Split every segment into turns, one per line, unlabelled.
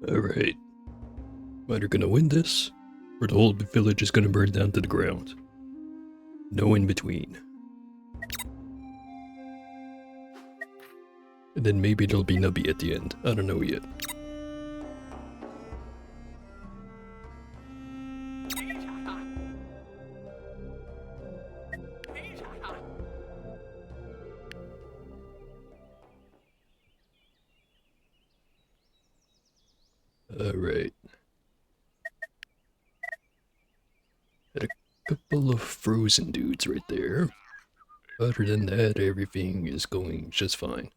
Alright. Either gonna win this, or the whole village is gonna burn down to the ground. No in between. And then maybe there'll be Nubby at the end. I don't know yet. Alright. Had a couple of frozen dudes right there. Other than that, everything is going just fine.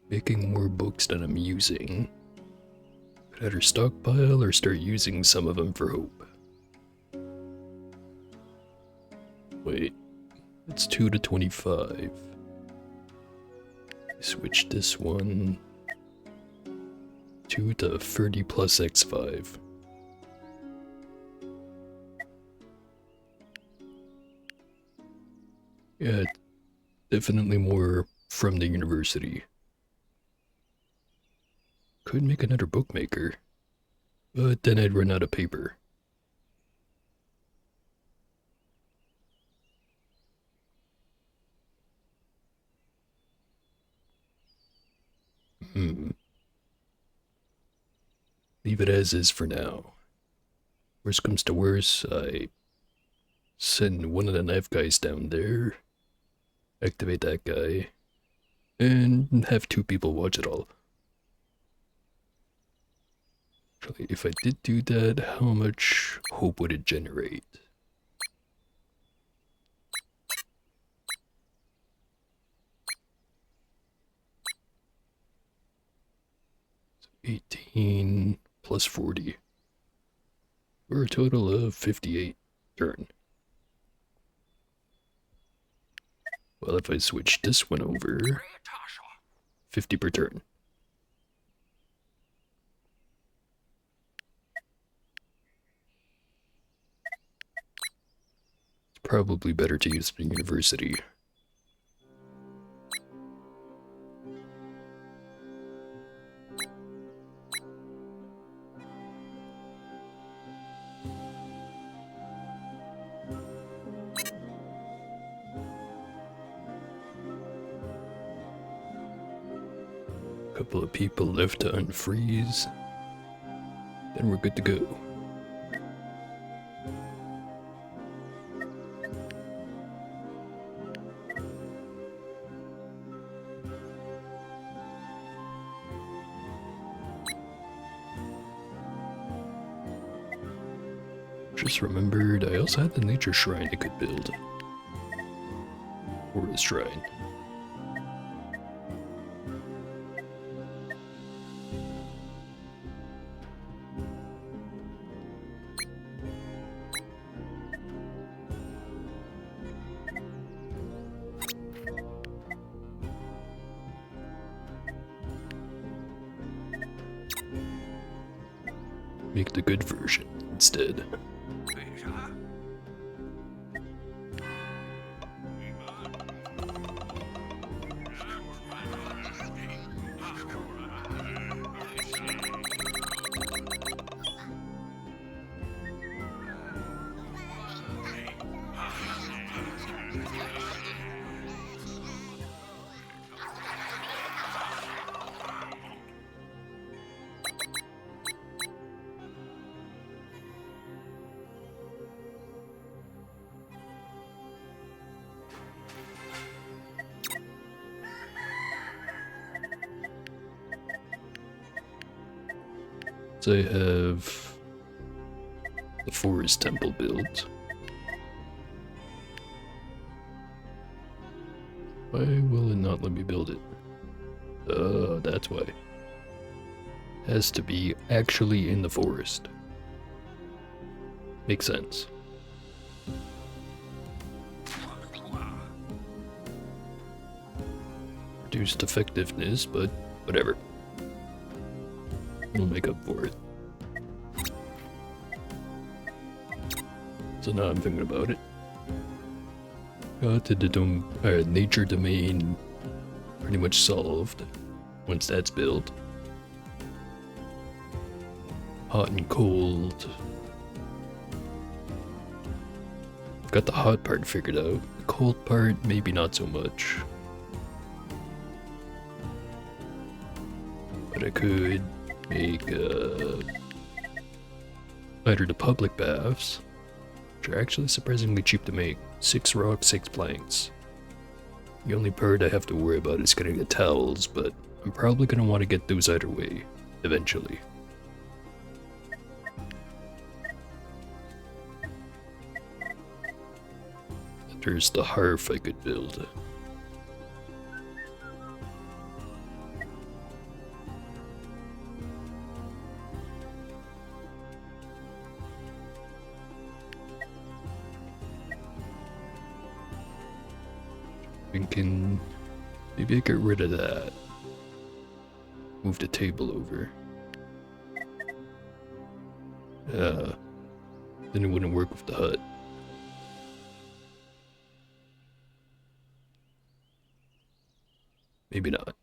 Making more books than I'm using. Could either stockpile or start using some of them for hope. Wait, it's 2 to 25. Switch this one 2 to 30 plus x5. Yeah, definitely more from the university. Could make another bookmaker, but then I'd run out of paper. Leave it as is for now. Worst comes to worst, I send one of the knife guys down there, activate that guy, and have 2 people watch it all. Actually, if I did do that, how much hope would it generate? So 18 plus 40. For a total of 58 turn. Well, if I switch this one over, 50 per turn. It's probably better to use the university. Couple of people left to unfreeze. Then we're good to go. Just remembered I also had the nature shrine I could build. Forest shrine. Make the good version instead. So I have the forest temple built. Why will it not let me build it? Oh, that's why. Has to be actually in the forest. Makes sense. Reduced effectiveness, but whatever. We'll make up for it. So now I'm thinking about it. Got to the nature domain pretty much solved once that's built. Hot and cold. Got the hot part figured out. The cold part, maybe not so much. But I could make either the public baths, which are actually surprisingly cheap to make. 6 rocks, 6 planks. The only part I have to worry about is getting the towels, but I'm probably going to want to get those either way, eventually. There's the hearth I could build. Thinking maybe I get rid of that. Move the table over. Then it wouldn't work with the hut. Maybe not.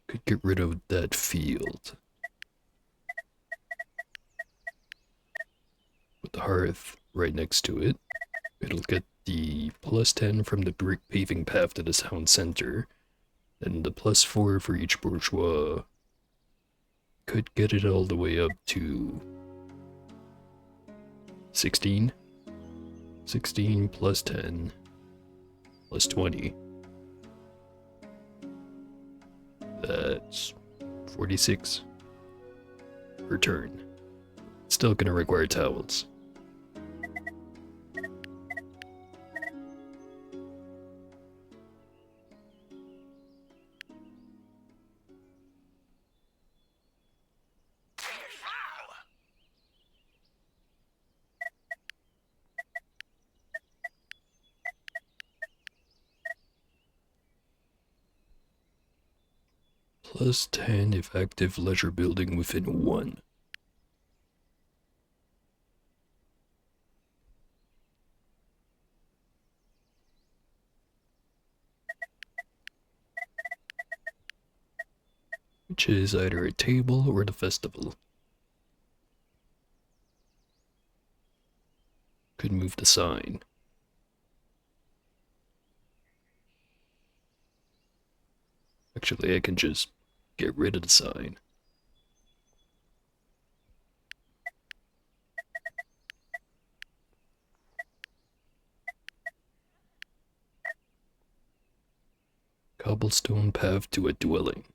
Could get rid of that field. Put the hearth right next to it. It'll get the +10 from the brick paving path to the town center, and the +4 for each bourgeois. Could get it all the way up to 16. 16 plus 10 plus 20. That's 46 per turn. Still gonna require towels. +10 if active leisure building within 1. Which is either a table or the festival. Could move the sign. Actually, I can just get rid of the sign. Cobblestone path to a dwelling.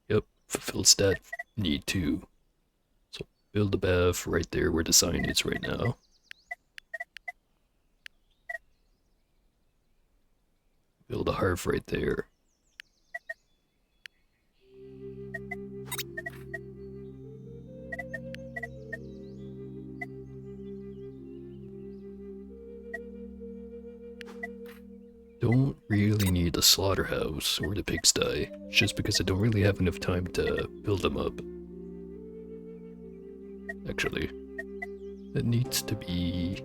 Yep, fulfills that need too. So build a bath right there where the sign is right now. Build a hearth right there. Don't really need the slaughterhouse or the pigsty, just because I don't really have enough time to build them up. Actually, it needs to be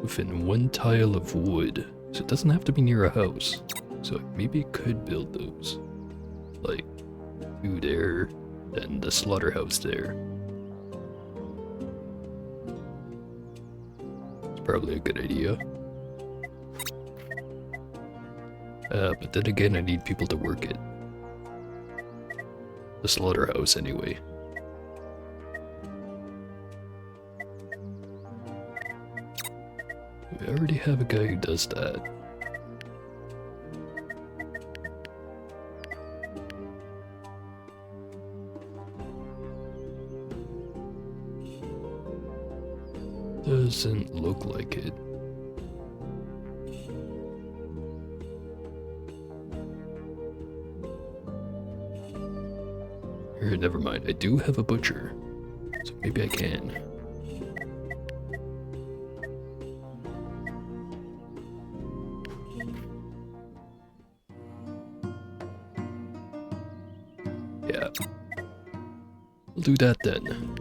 within 1 tile of wood, so it doesn't have to be near a house. So maybe I could build those. Like, 2 there, and the slaughterhouse there. It's probably a good idea. But then again, I need people to work it. The slaughterhouse, anyway. We already have a guy who does that. Doesn't look like it. Here, never mind. I do have a butcher, so maybe I can. Yeah. We'll do that then.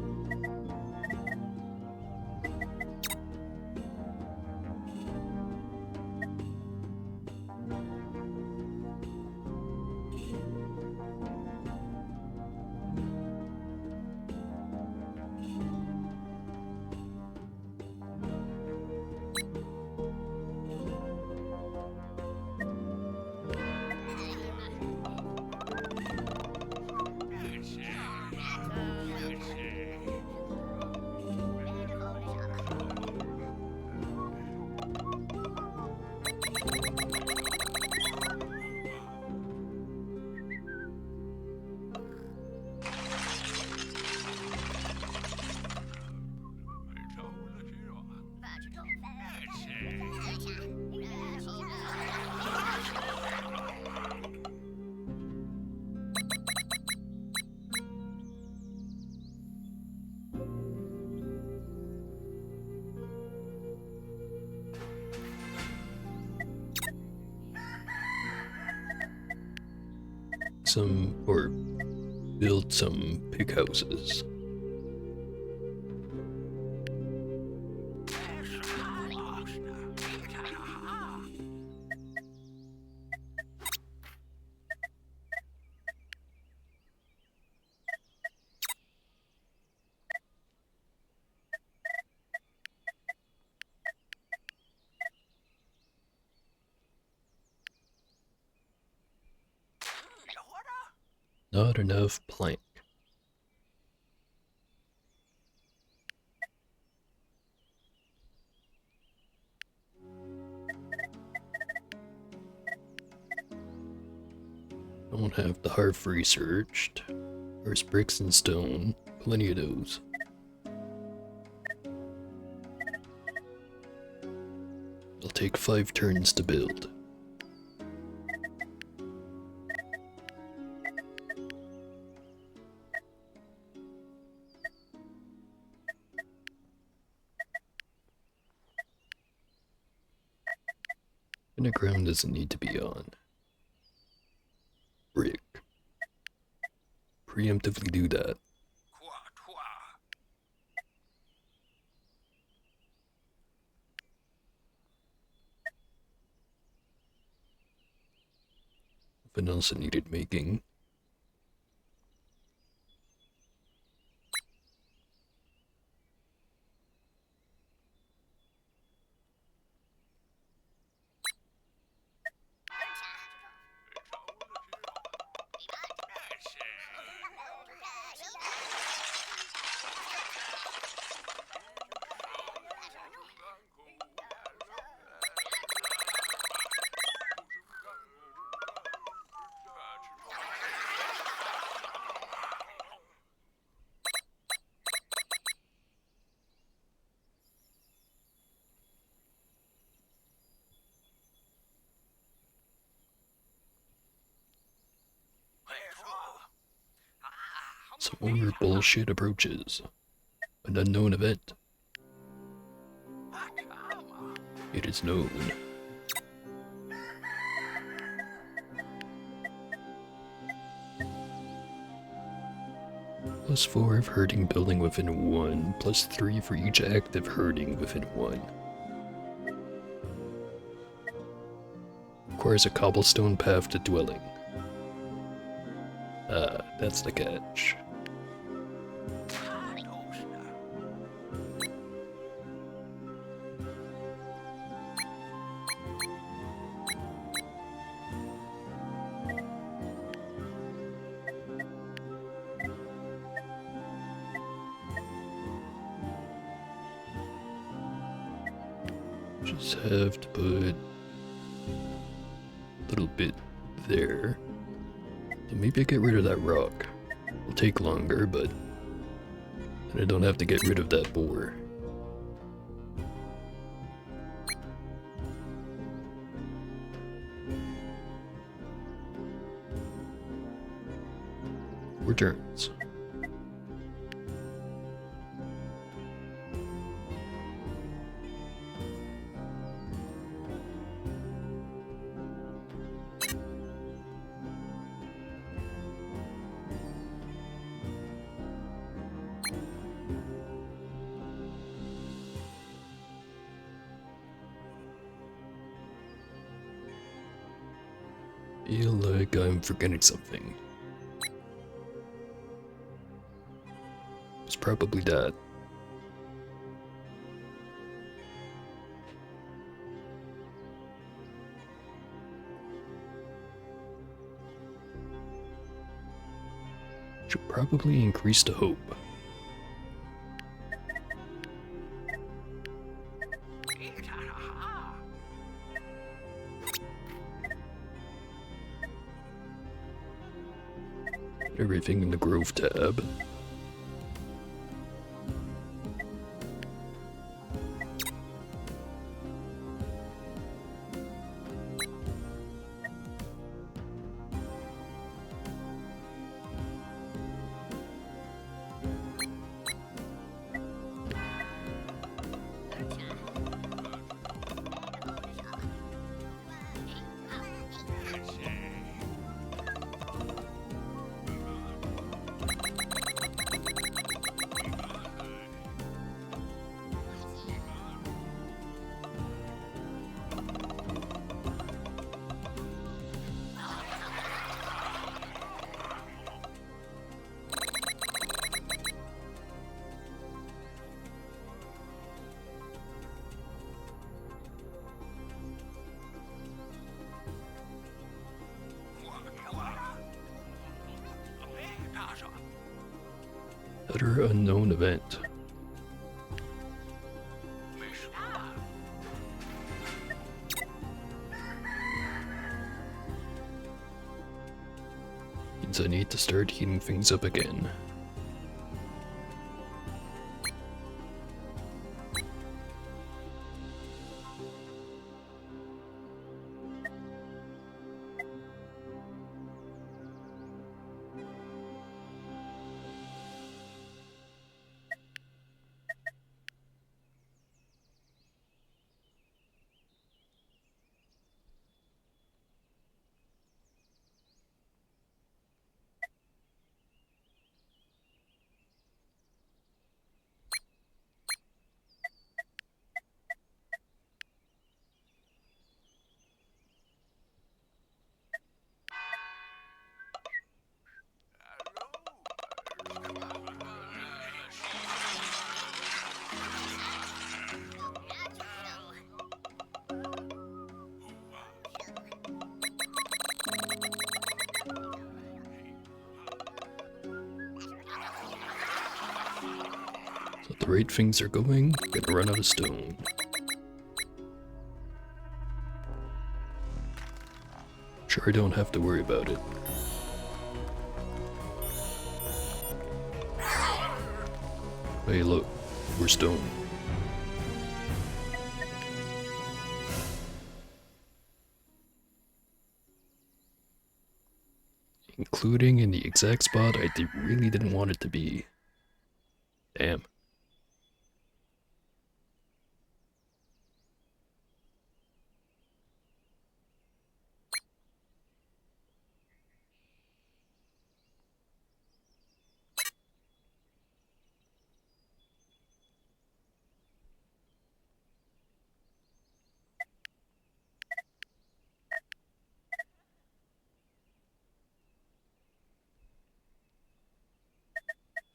some, or build some pig houses. Not enough plank. Don't have the hearth researched. There's bricks and stone. Plenty of those. It'll take 5 turns to build. And the ground doesn't need to be on. Brick. Preemptively do that. Nothing else that needed making. Some more bullshit approaches. An unknown event. It is known. +4 of herding building within 1, +3 for each active herding within 1. Requires a cobblestone path to dwelling. Ah, that's the catch. Just have to put a little bit there. So maybe I get rid of that rock. It'll take longer, but then I don't have to get rid of that boar. Returns. Feel like I'm forgetting something. It's probably that. Should probably increase the hope. Everything in the Grove tab. Utter unknown event. Means I need to start heating things up again. So at the rate things are going, gonna run out of stone. Sure, I don't have to worry about it. Hey look, we're stone. Including in the exact spot I really didn't want it to be. Damn.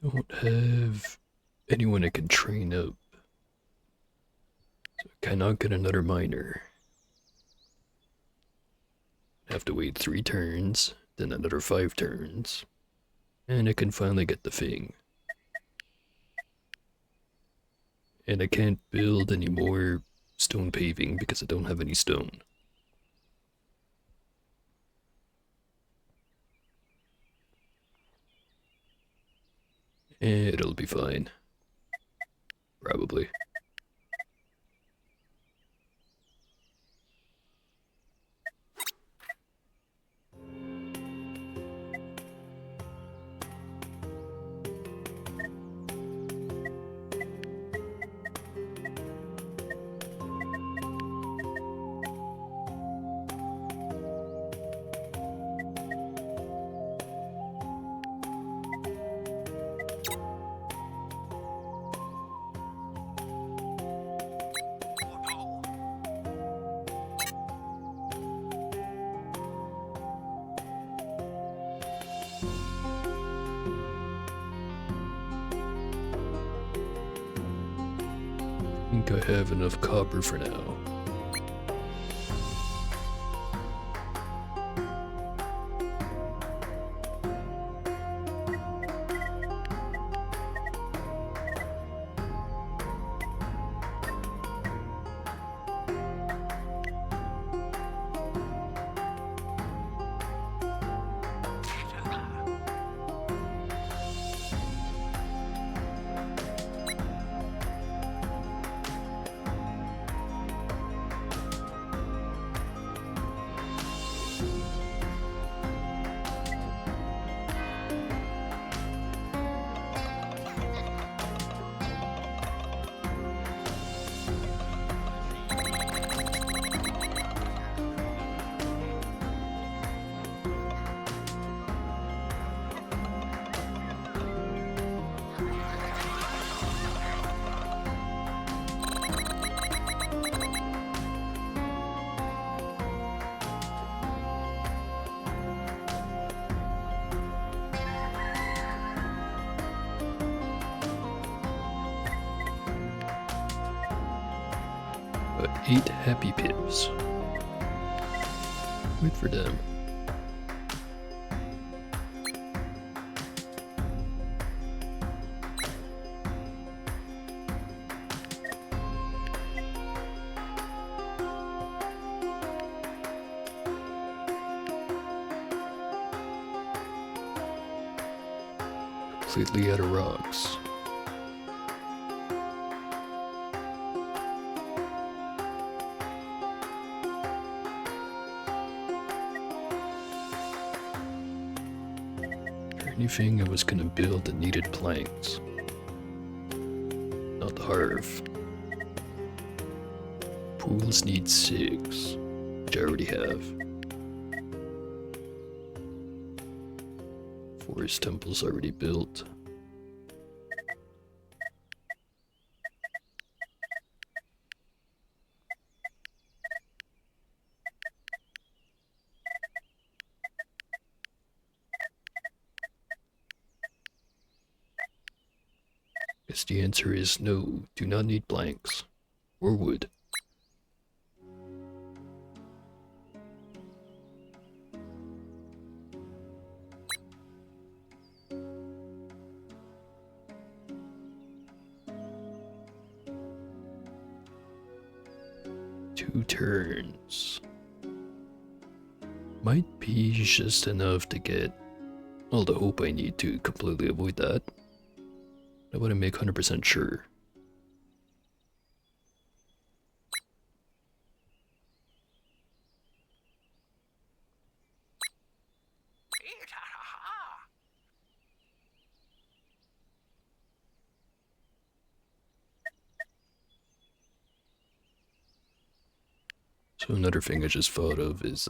Don't have anyone I can train up. So I cannot get another miner. Have to wait 3 turns, then another 5 turns. And I can finally get the thing. And I can't build any more stone paving because I don't have any stone. It'll be fine. Probably. I think I have enough copper for now. But 8 happy pips. Good for them. completely out of rocks. For anything I was gonna build that needed planks. Not harv. Pools need 6, which I already have. Forest temple's already built. Guess the answer is no, do not need blanks. Or wood. Two turns. Might be just enough to get all the hope I need to completely avoid that. I want to make 100% sure. So another thing I just thought of is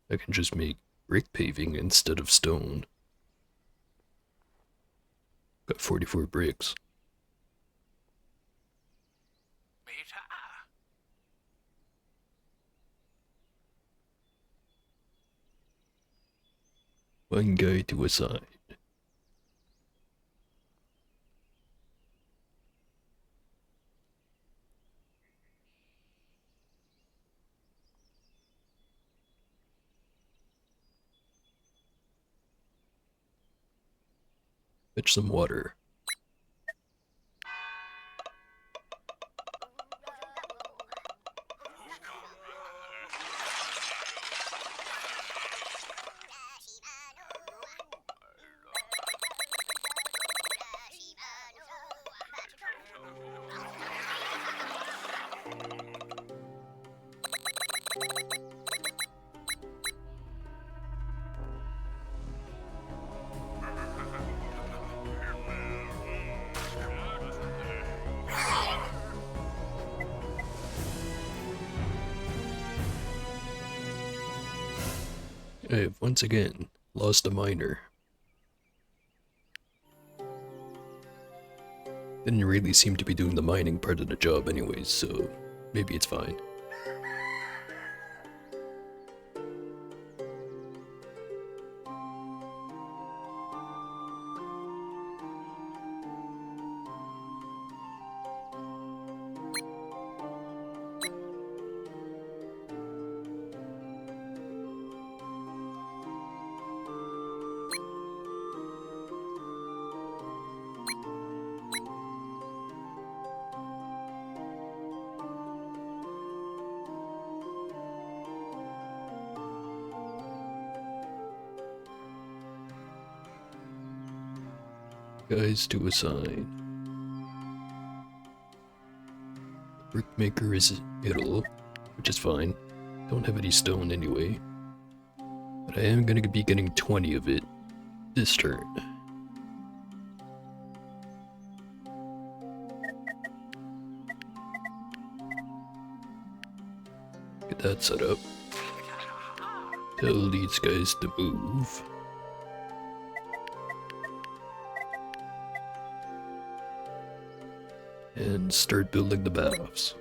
I can just make brick paving instead of stone. Got 44 bricks. One guy to assign. Fetch some water. I have once again lost a miner. Didn't really seem to be doing the mining part of the job anyways, so maybe it's fine. Guys to assign. Brickmaker is idle, which is fine. Don't have any stone anyway. But I am gonna be getting 20 of it this turn. Get that set up. Tell these guys to move. And start building the baths.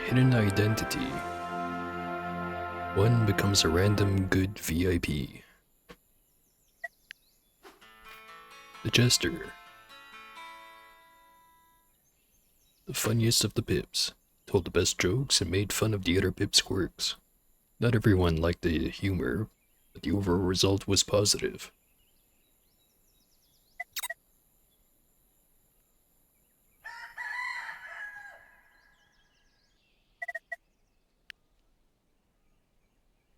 hidden identity. One becomes a random good VIP. The Jester. The funniest of the Pips. Told the best jokes and made fun of the other Pips' quirks. Not everyone liked the humor, but the overall result was positive.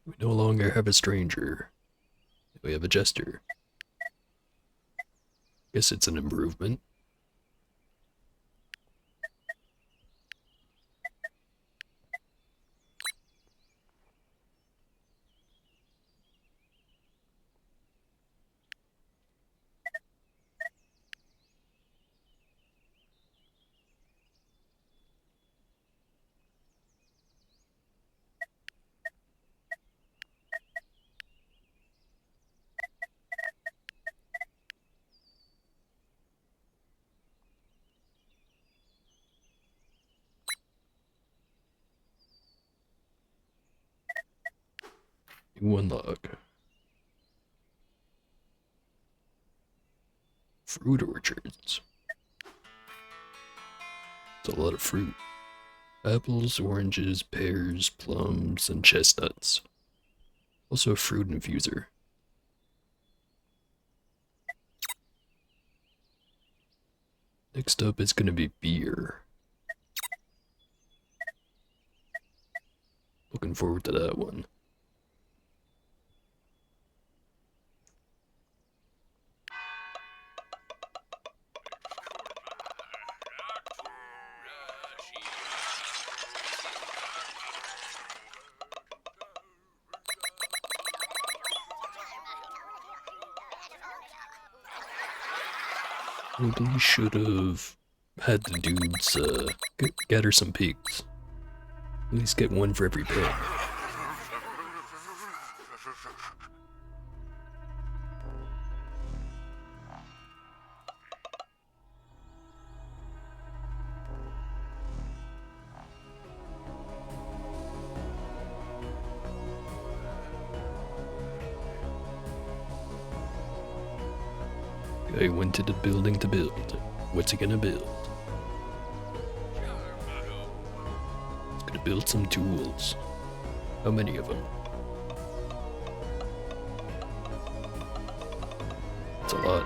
We no longer have a stranger. We have a Jester. Guess it's an improvement. New unlock. Fruit orchards. It's a lot of fruit. Apples, oranges, pears, plums, and chestnuts. Also a fruit infuser. Next up is gonna be beer. Looking forward to that one. Probably should have had the dudes gather some pigs. At least get one for every pig. Guy went to the building to build. What's he gonna build? He's gonna build some tools. How many of them? It's a lot.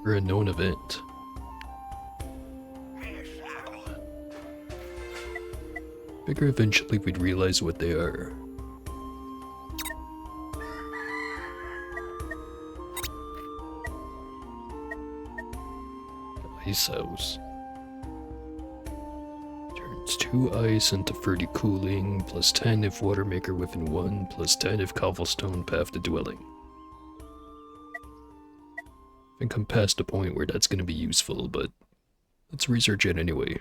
For a known event. Figure eventually we'd realize what they are. Ice house. Turns 2 ice into 30 cooling, plus 10 if water maker within 1, plus 10 if cobblestone path to dwelling. I think I'm past the point where that's gonna be useful, but let's research it anyway.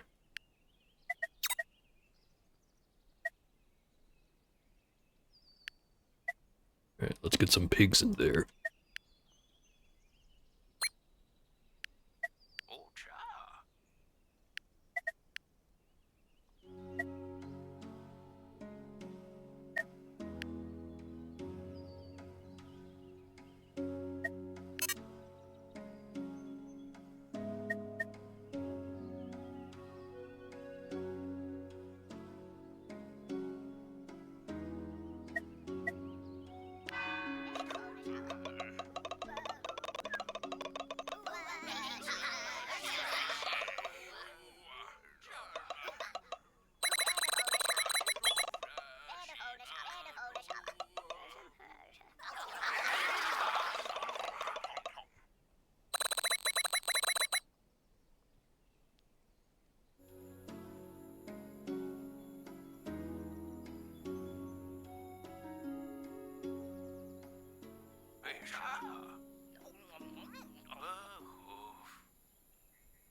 Alright, let's get some pigs in there.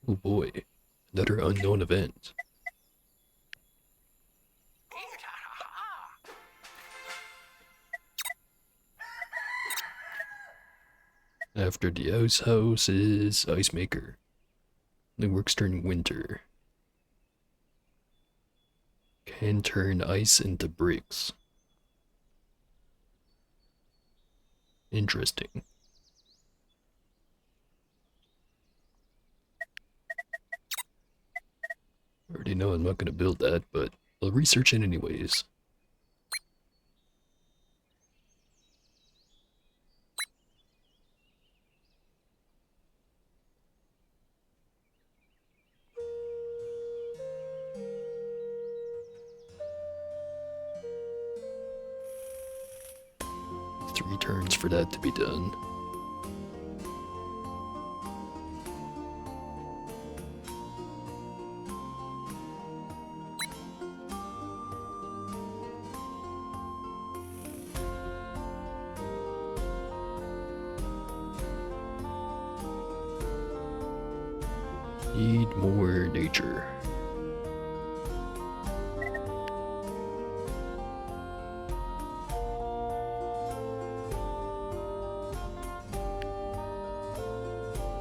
Oh boy, Another unknown event. After the ice house is ice maker. It works during winter. Can turn ice into bricks. Interesting. I already know I'm not going to build that, but I'll research it anyways. Three turns for that to be done. Need more nature.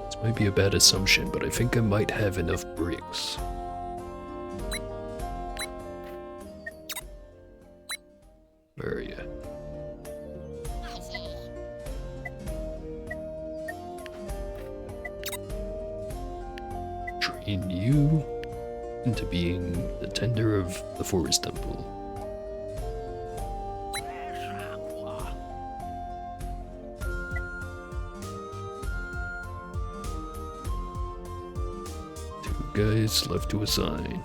This might be a bad assumption, but I think I might have enough bricks. Where are you? Train you into being the tender of the forest temple. Two guys left to assign.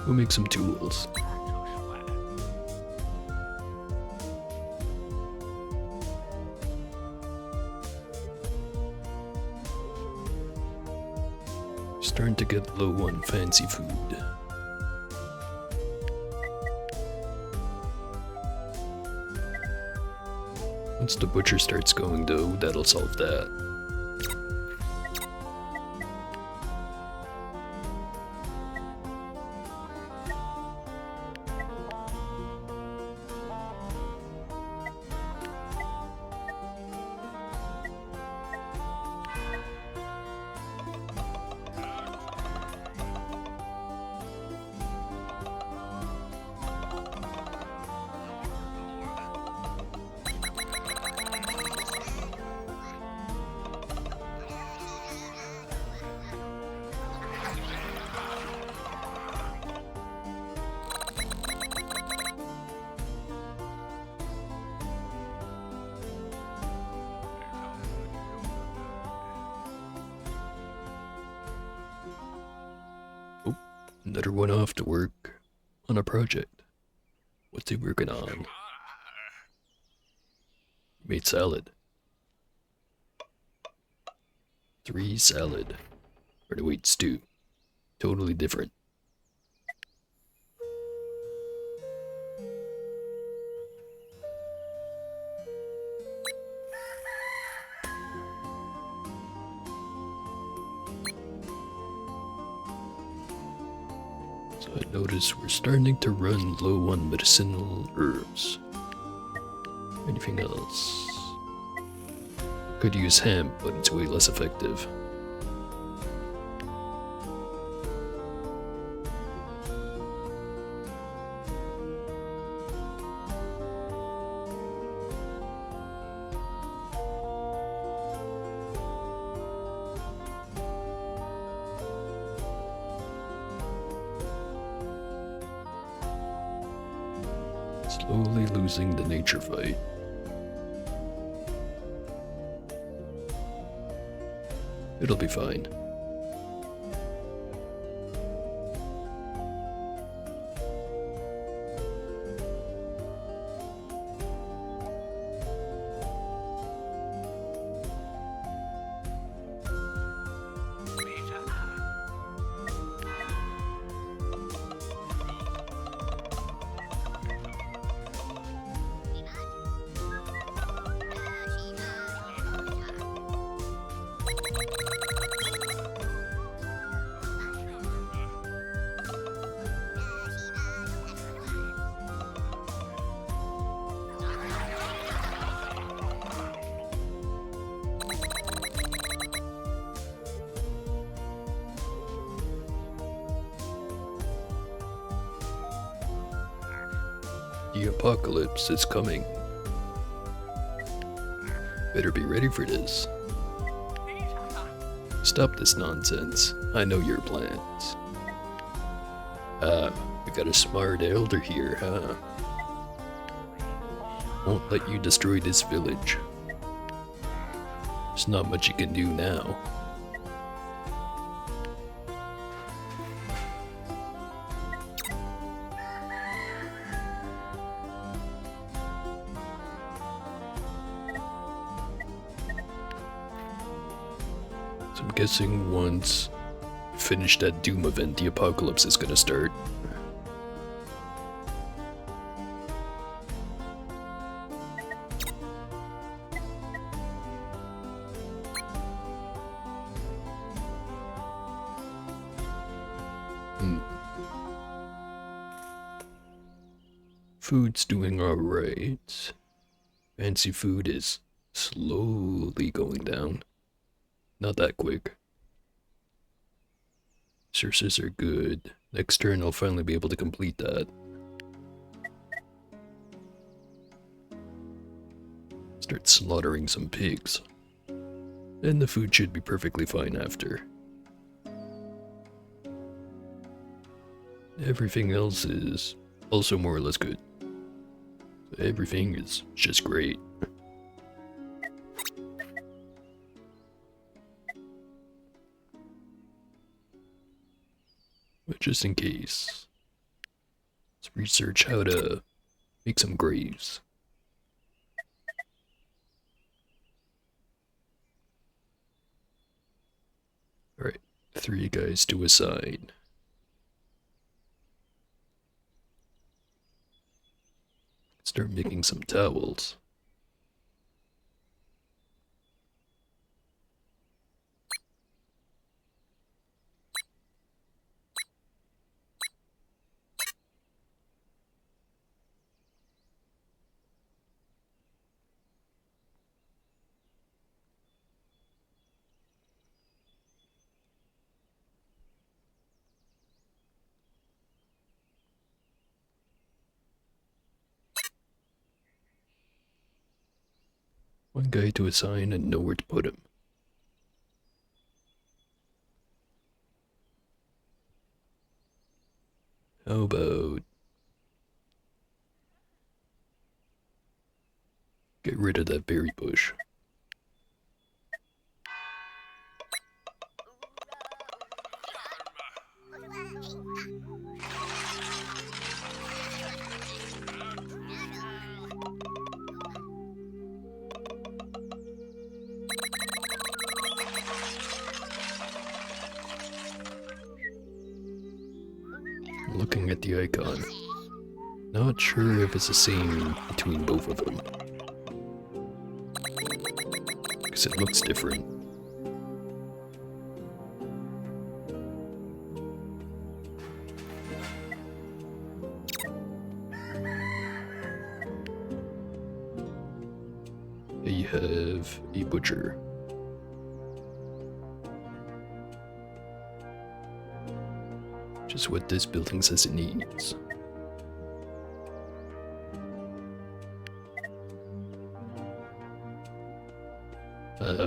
We'll make some tools. Starting to get low on fancy food. Once the butcher starts going though, that'll solve that. Oh, another one off to work on a project. What's he working on? Made salad. 3 salad. Or no, wait, stew. Totally different. So I notice we're starting to run low on medicinal herbs. Anything else? Could use hemp, but it's way less effective. Slowly losing the nature fight. It'll be fine. The apocalypse is coming. Better be ready for this. Stop this nonsense. I know your plans. We got a smart elder here, huh? Won't let you destroy this village. There's not much you can do now. So I'm guessing once we finish that Doom event, the apocalypse is gonna start. Food's doing alright. Fancy food is slowly going down. Not that quick. Sources are good. Next turn I'll finally be able to complete that. Start slaughtering some pigs. And the food should be perfectly fine after. Everything else is also more or less good. Everything is just great. But just in case, let's research how to make some graves. Alright, 3 guys to assign. Start making some towels. One guy to assign and know where to put him. How about get rid of that berry bush? Looking at the icon. Not sure if it's the same between both of them. Because it looks different. You have a butcher. Just what this building says it needs.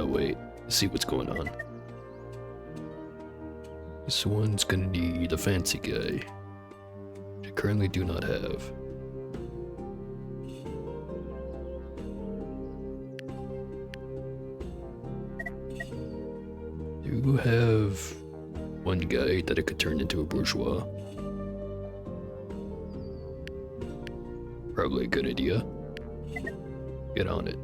Wait, see what's going on. This one's gonna need a fancy guy, which I currently do not have. Do have one guy that I could turn into a bourgeois. Probably a good idea. Get on it.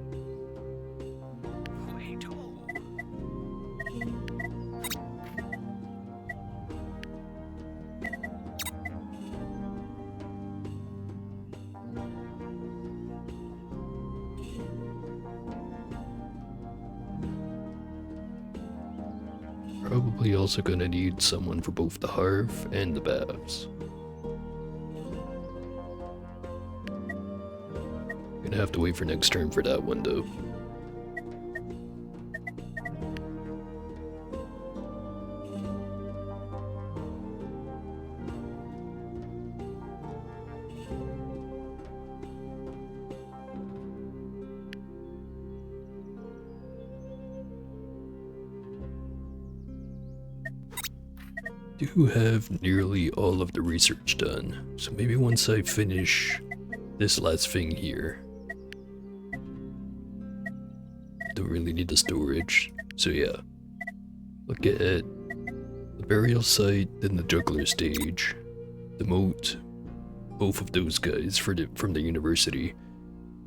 Probably also gonna need someone for both the hearth and the baths. Gonna have to wait for next turn for that one though. do have nearly all of the research done, so maybe once I finish this last thing here, don't really need the storage. So yeah, look at the burial site, then the juggler stage, demote both of those guys from the university,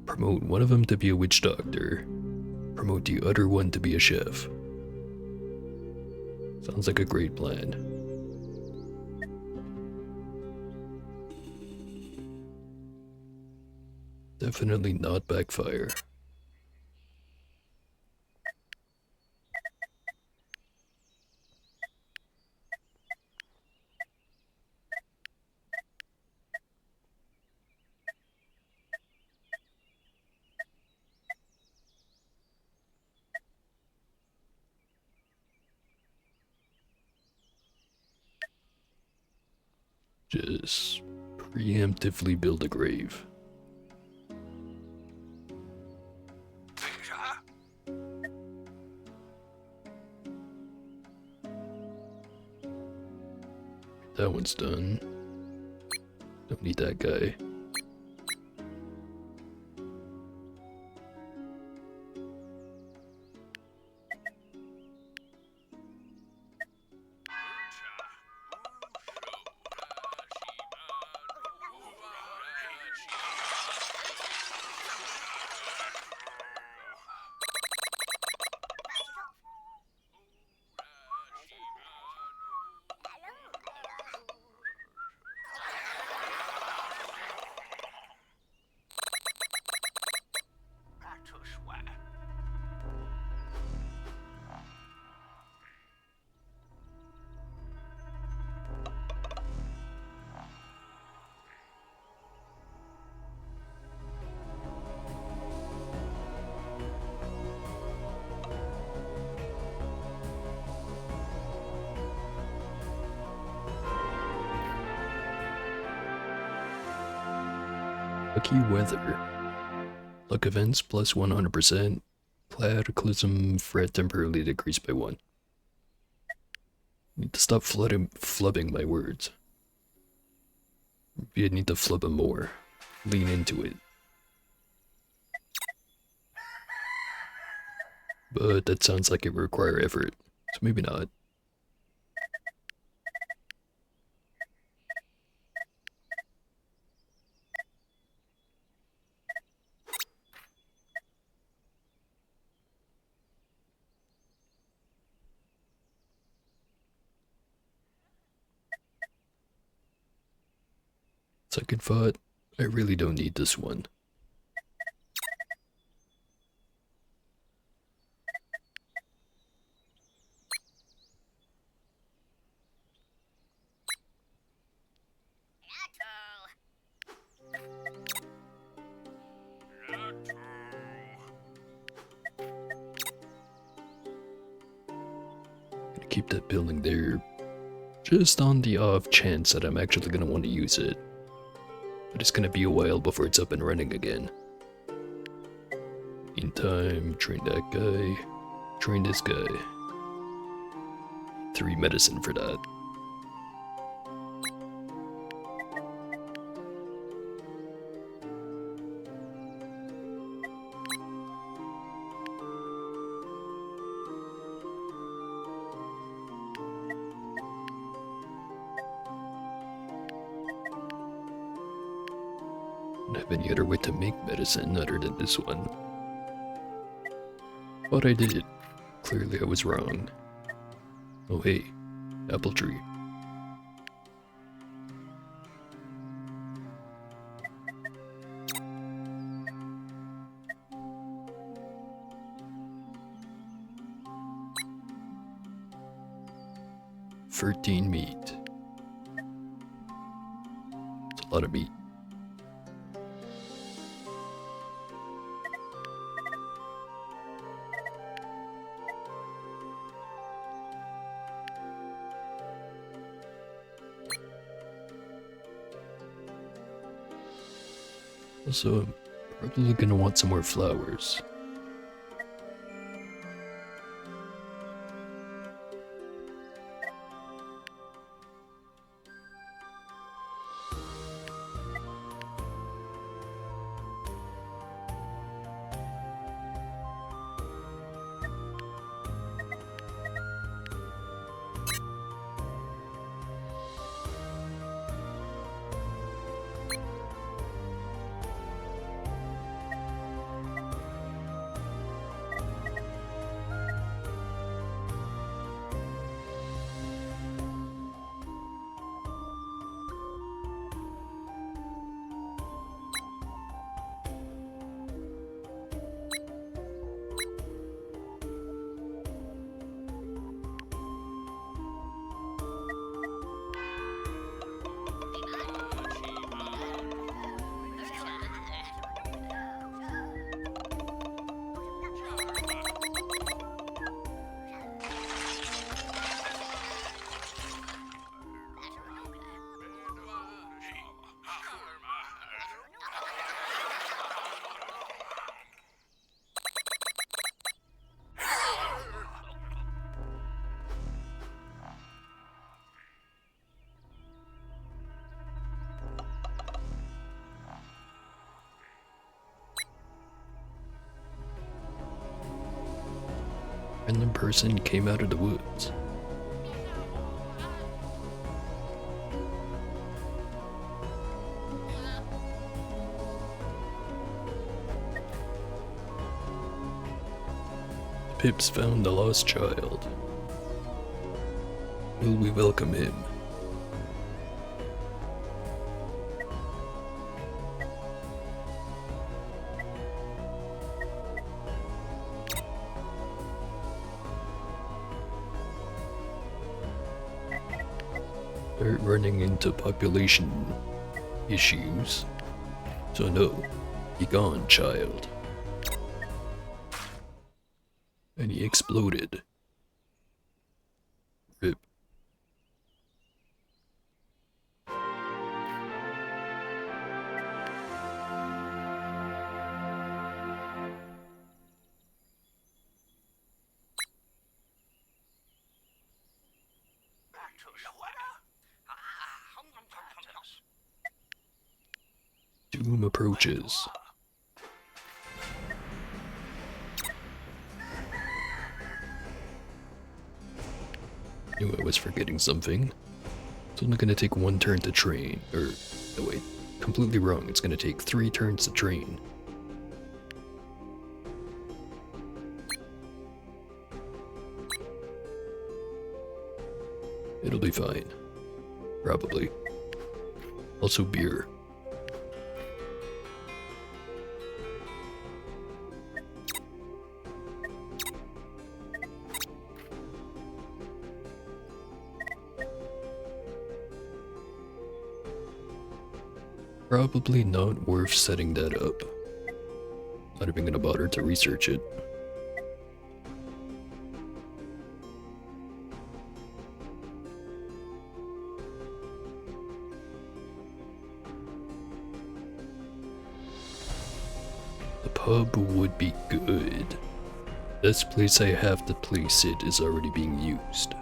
promote one of them to be a witch doctor, promote the other one to be a chef. Sounds like a great plan. Definitely not backfire. Just preemptively build a grave. That one's done. Don't need that guy. Lucky weather. Luck events plus 100%. Cataclysm threat temporarily decreased by 1. Need to stop flubbing my words. Maybe I need to flub them more. Lean into it. But that sounds like it would require effort, so maybe not. Second thought, I really don't need this one. Gonna keep that building there, just on the off chance that I'm actually gonna want to use it. But it's gonna be a while before it's up and running again. Meantime, train that guy, train this guy. 3 medicine for that. Don't have any other way to make medicine other than this one. But I did. Clearly I was wrong. Oh hey, apple tree. "13 meat. It's a lot of meat. Also, I'm probably gonna want some more flowers. random person came out of the woods. Pips found the lost child. Will we welcome him? They're running into population issues. So no, be gone, child. And he exploded. Rip. Doom approaches. Knew I was forgetting something. It's only gonna take 1 turn to train. Or, no wait, completely wrong. It's gonna take 3 turns to train. It'll be fine. Probably. Also beer. Probably not worth setting that up. Not even gonna bother to research it. The pub would be good. This place I have to place it is already being used.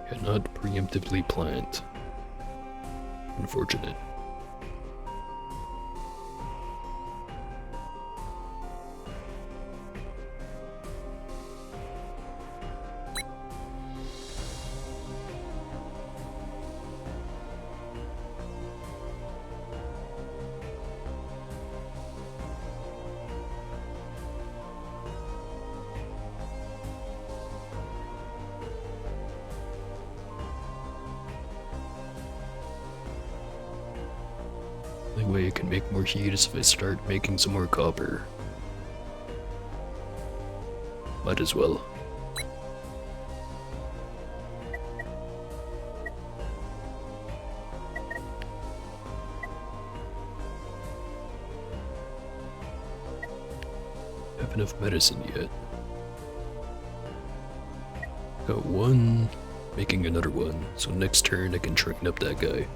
Cannot preemptively plant. Unfortunate. The only way I can make more heat is if I start making some more copper. Might as well. Have enough medicine yet? Got 1, making another 1, so next turn I can train up that guy.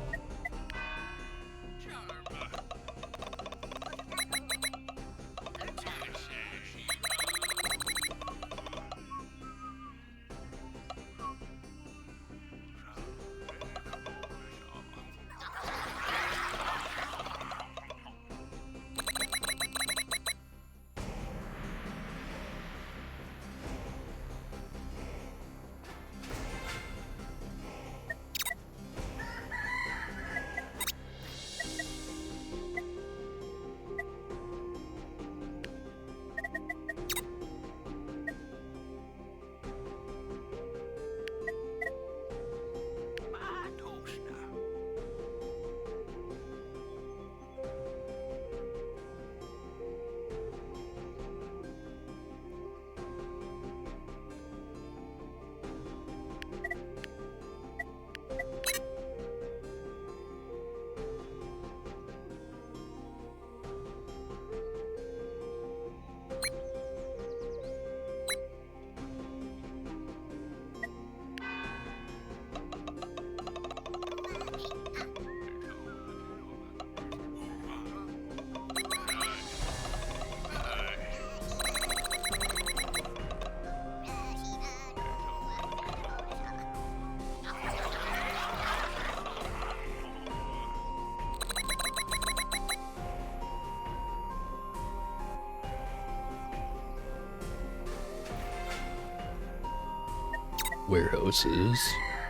warehouses,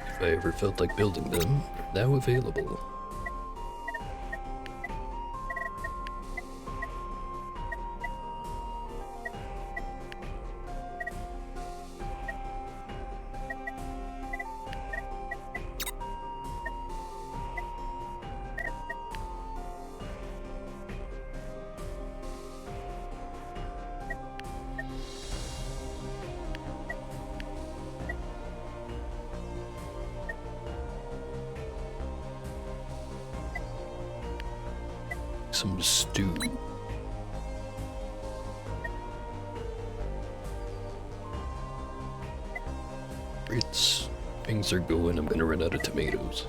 if I ever felt like building them, are now available. Some stew. It's things are going, I'm gonna run out of tomatoes.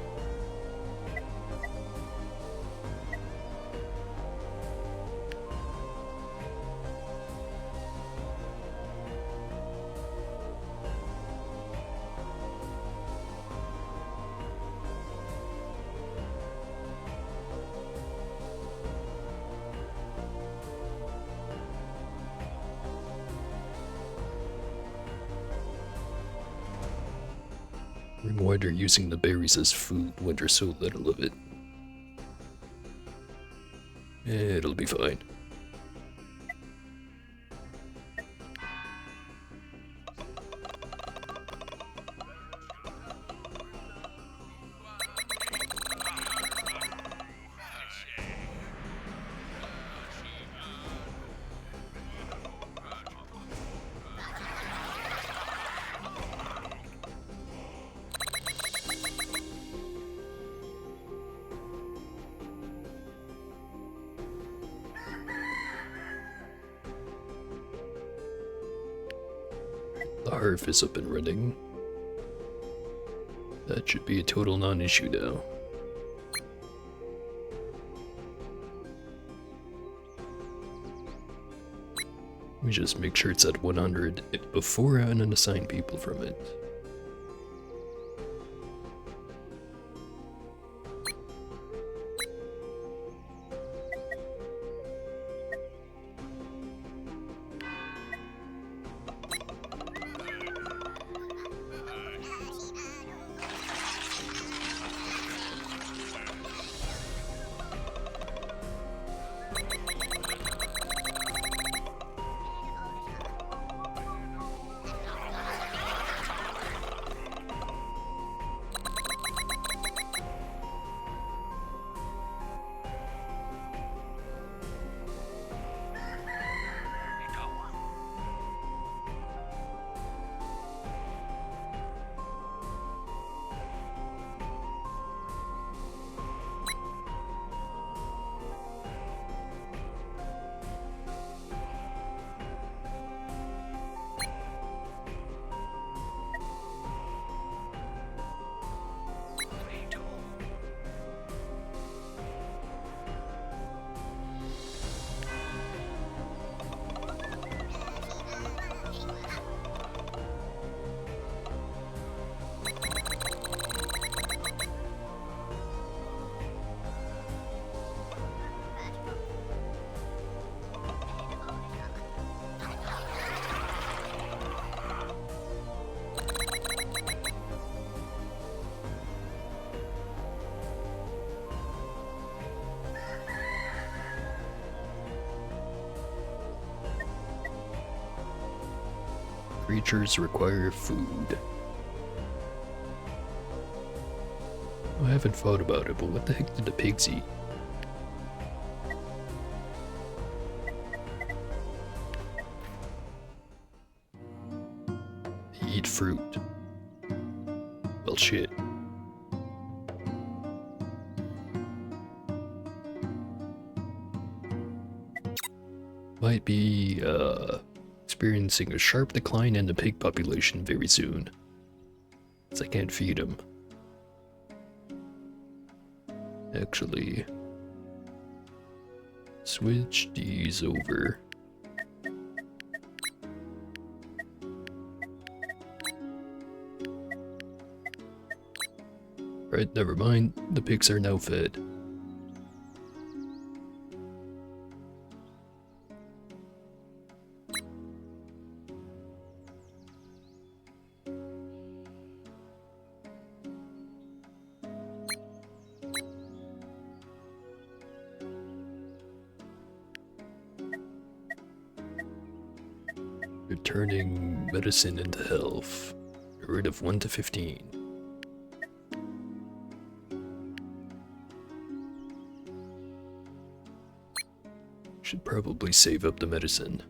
Why they're using the berries as food when there's so little of it. It'll be fine. The hearth is up and running. That should be a total non-issue now. Let me just make sure it's at 100 before I unassign people from it. Creatures require food. I haven't thought about it, but what the heck did the pigs eat? They eat fruit. Well, shit. Might be, experiencing a sharp decline in the pig population very soon, as I can't feed them. Actually, switch these over. Right, never mind, the pigs are now fed. Turning medicine into health. A rate of 1 to 15. Should probably save up the medicine.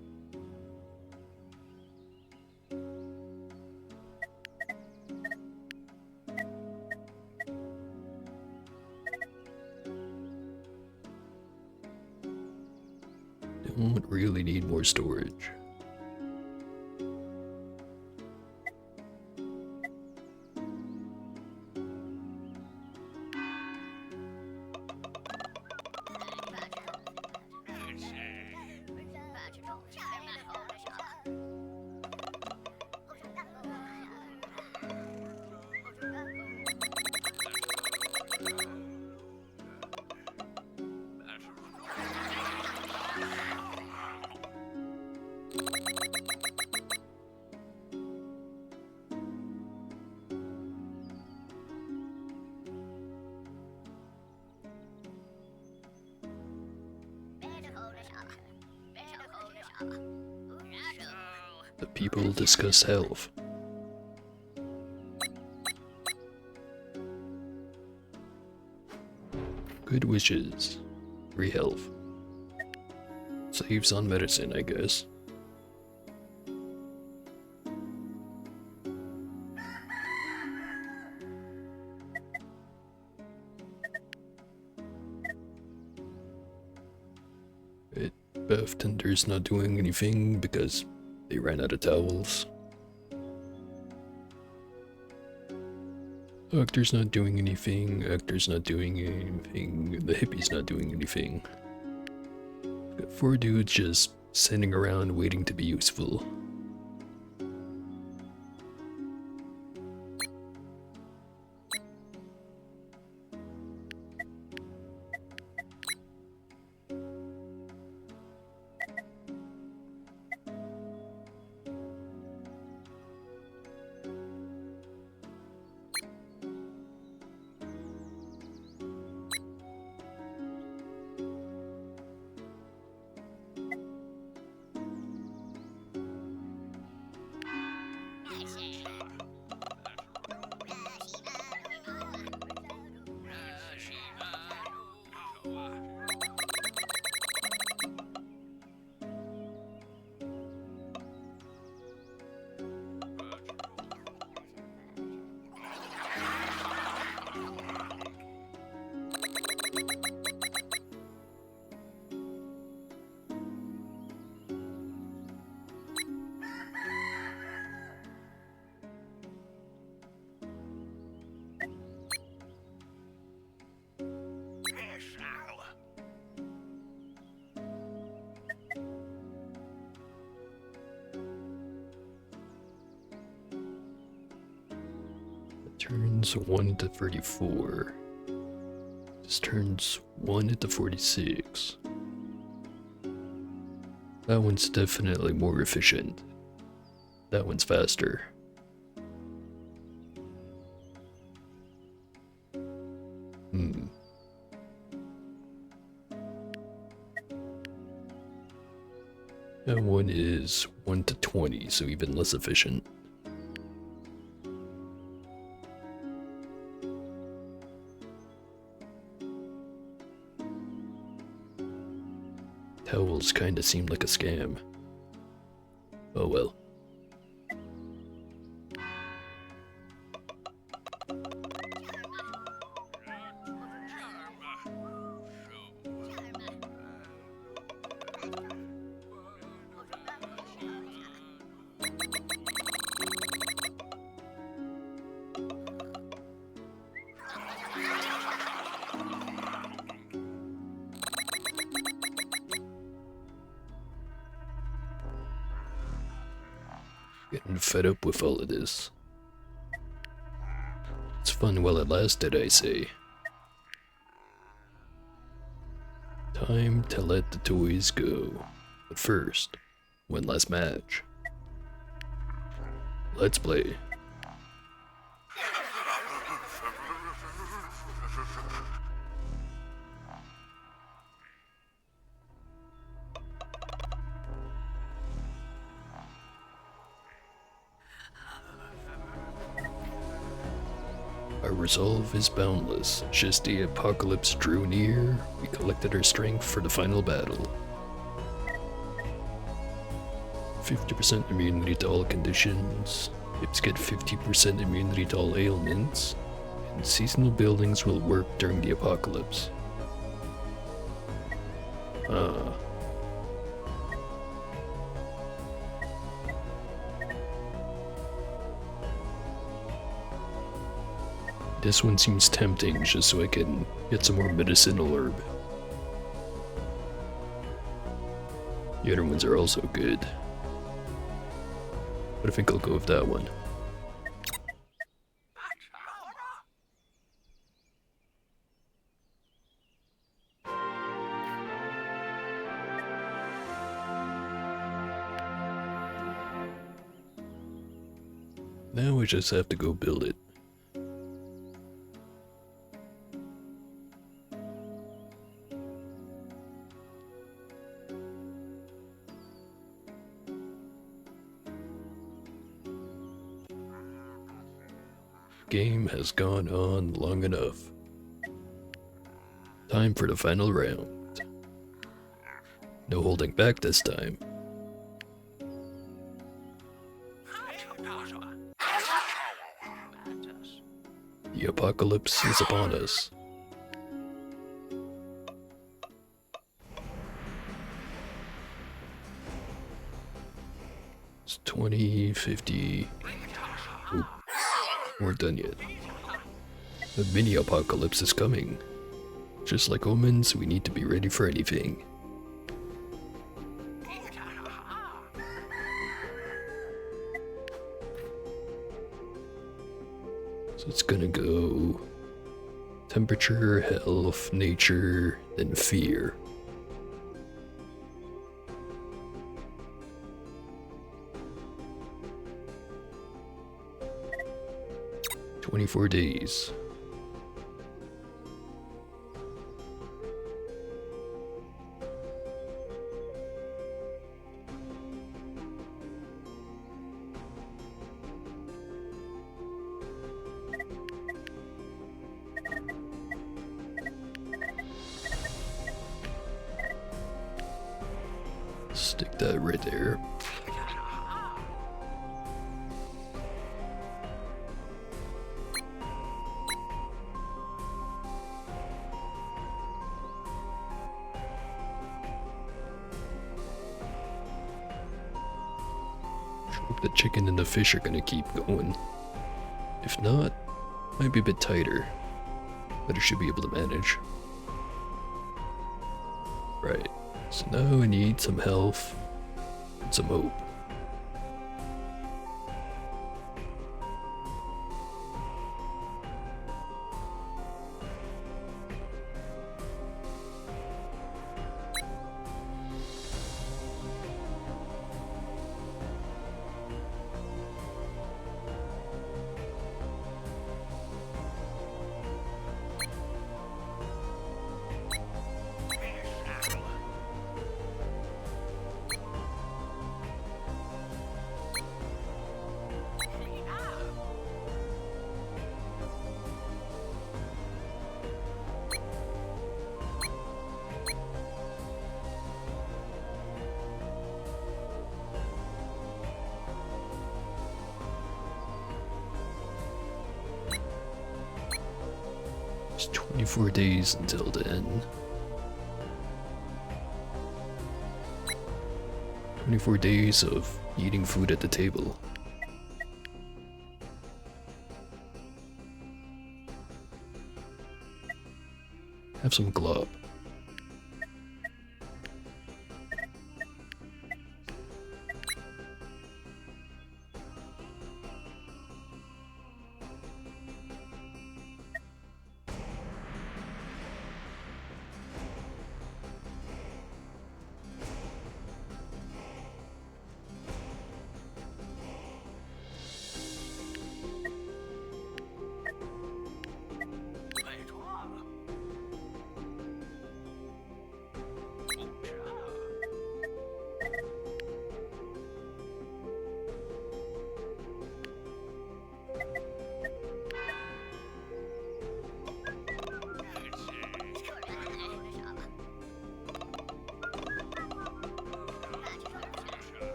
Don't really need more storage. The people discuss health. Good wishes. 3 health. Saves on medicine, I guess. Bath tender's not doing anything because they ran out of towels. Doctor's not doing anything, actor's not doing anything, the hippie's not doing anything. Got 4 dudes just sitting around waiting to be useful. Turns 1 to 34. This turns 1 into 46. That one's definitely more efficient. That one's faster. That one is 1 to 20, so even less efficient. Towels kinda seem like a scam. Oh well. Getting fed up with all of this. It's fun while it lasted, I say. Time to let the toys go. But first, one last match. Let's play. Our resolve is boundless. Just the apocalypse drew near, we collected our strength for the final battle. 50% immunity to all conditions. Hips get 50% immunity to all ailments. And seasonal buildings will work during the apocalypse. This one seems tempting just so I can get some more medicinal herb. The other ones are also good. But I think I'll go with that one. Now we just have to go build it. Game has gone on long enough. Time for the final round. No holding back this time. The apocalypse is upon us. It's 20, 50... Oop. We're done yet. The mini apocalypse is coming. Just like omens, we need to be ready for anything. So it's gonna go temperature, health, nature, then fear. "24 days. Stick that right there. Hope the chicken and the fish are gonna keep going. If not, might be a bit tighter, but I should be able to manage. Right, so now I need some health and some hope. It's 24 days until then. 24 days of eating food at the table. Have some glob.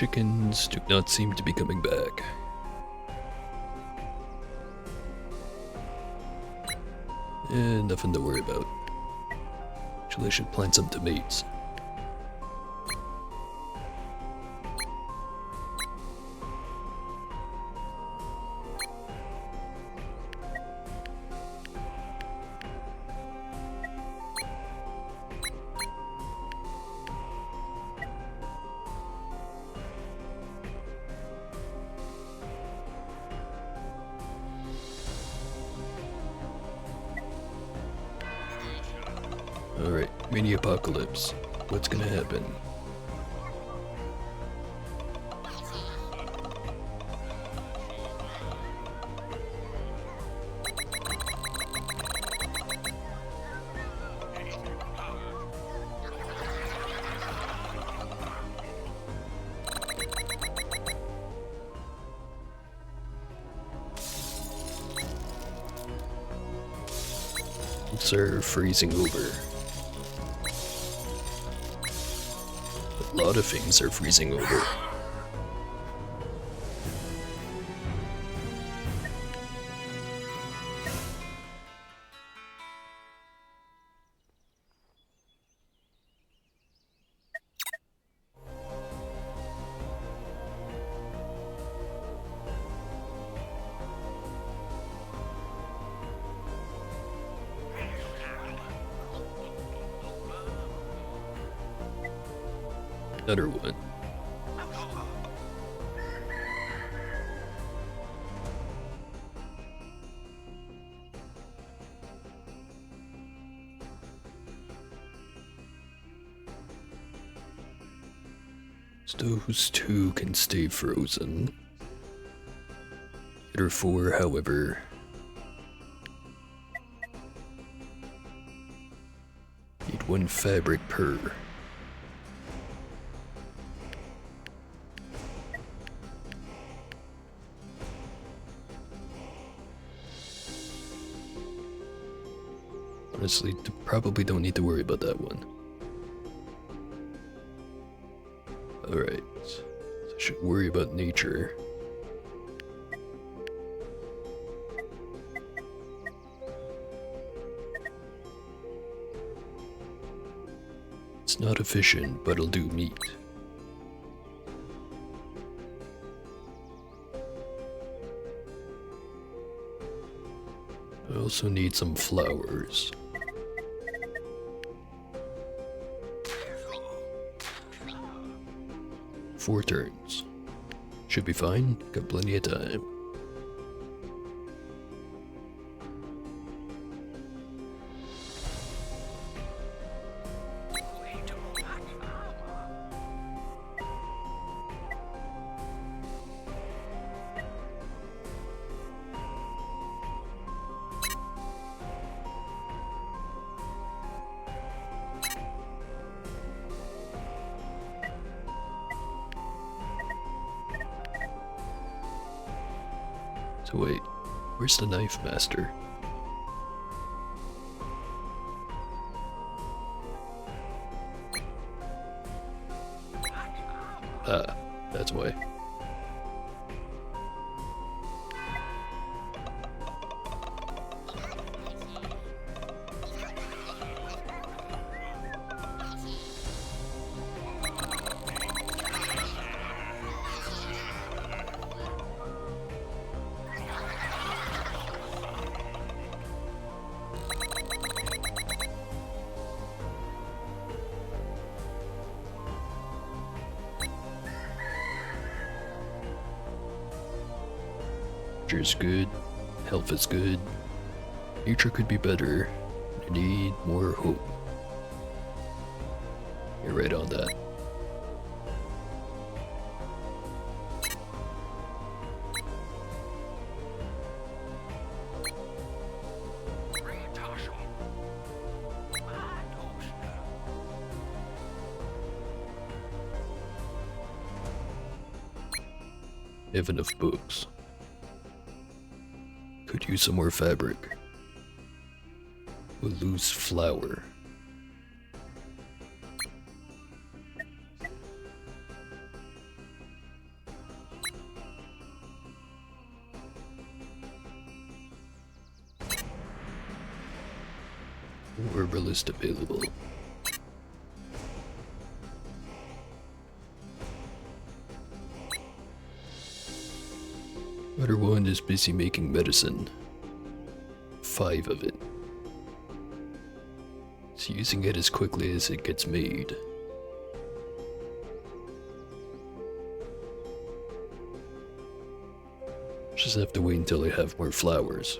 Chickens do not seem to be coming back. Nothing to worry about. Actually, I should plant some tomatoes. Alright, mini apocalypse. What's gonna happen? Are freezing over. A lot of things are freezing over. Another one. Those two can stay frozen. Other four, however, need one fabric per. Honestly, probably don't need to worry about that one. Alright, so I should worry about nature. It's not efficient, but it'll do meat. I also need some flowers. 4 turns. Should be fine, got plenty of time. So wait, where's the knife master? Ah, that's why. Is good, health is good, nature could be better, I need more hope. You're right on that. I have enough books. Could use some more fabric. We'll lose flour. herbalist available. Other one is busy making medicine. 5 of it. It's using it as quickly as it gets made. Just have to wait until I have more flowers.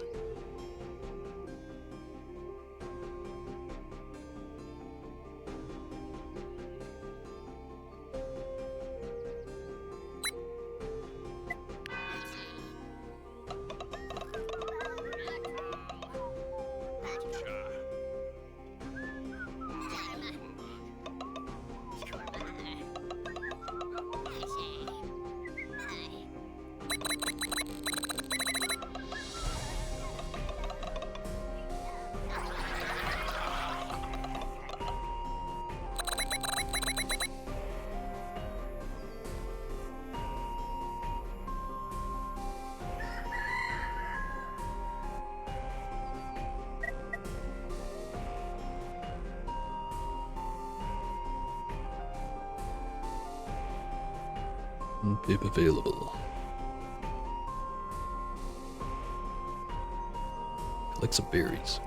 Bib available. Collect some berries.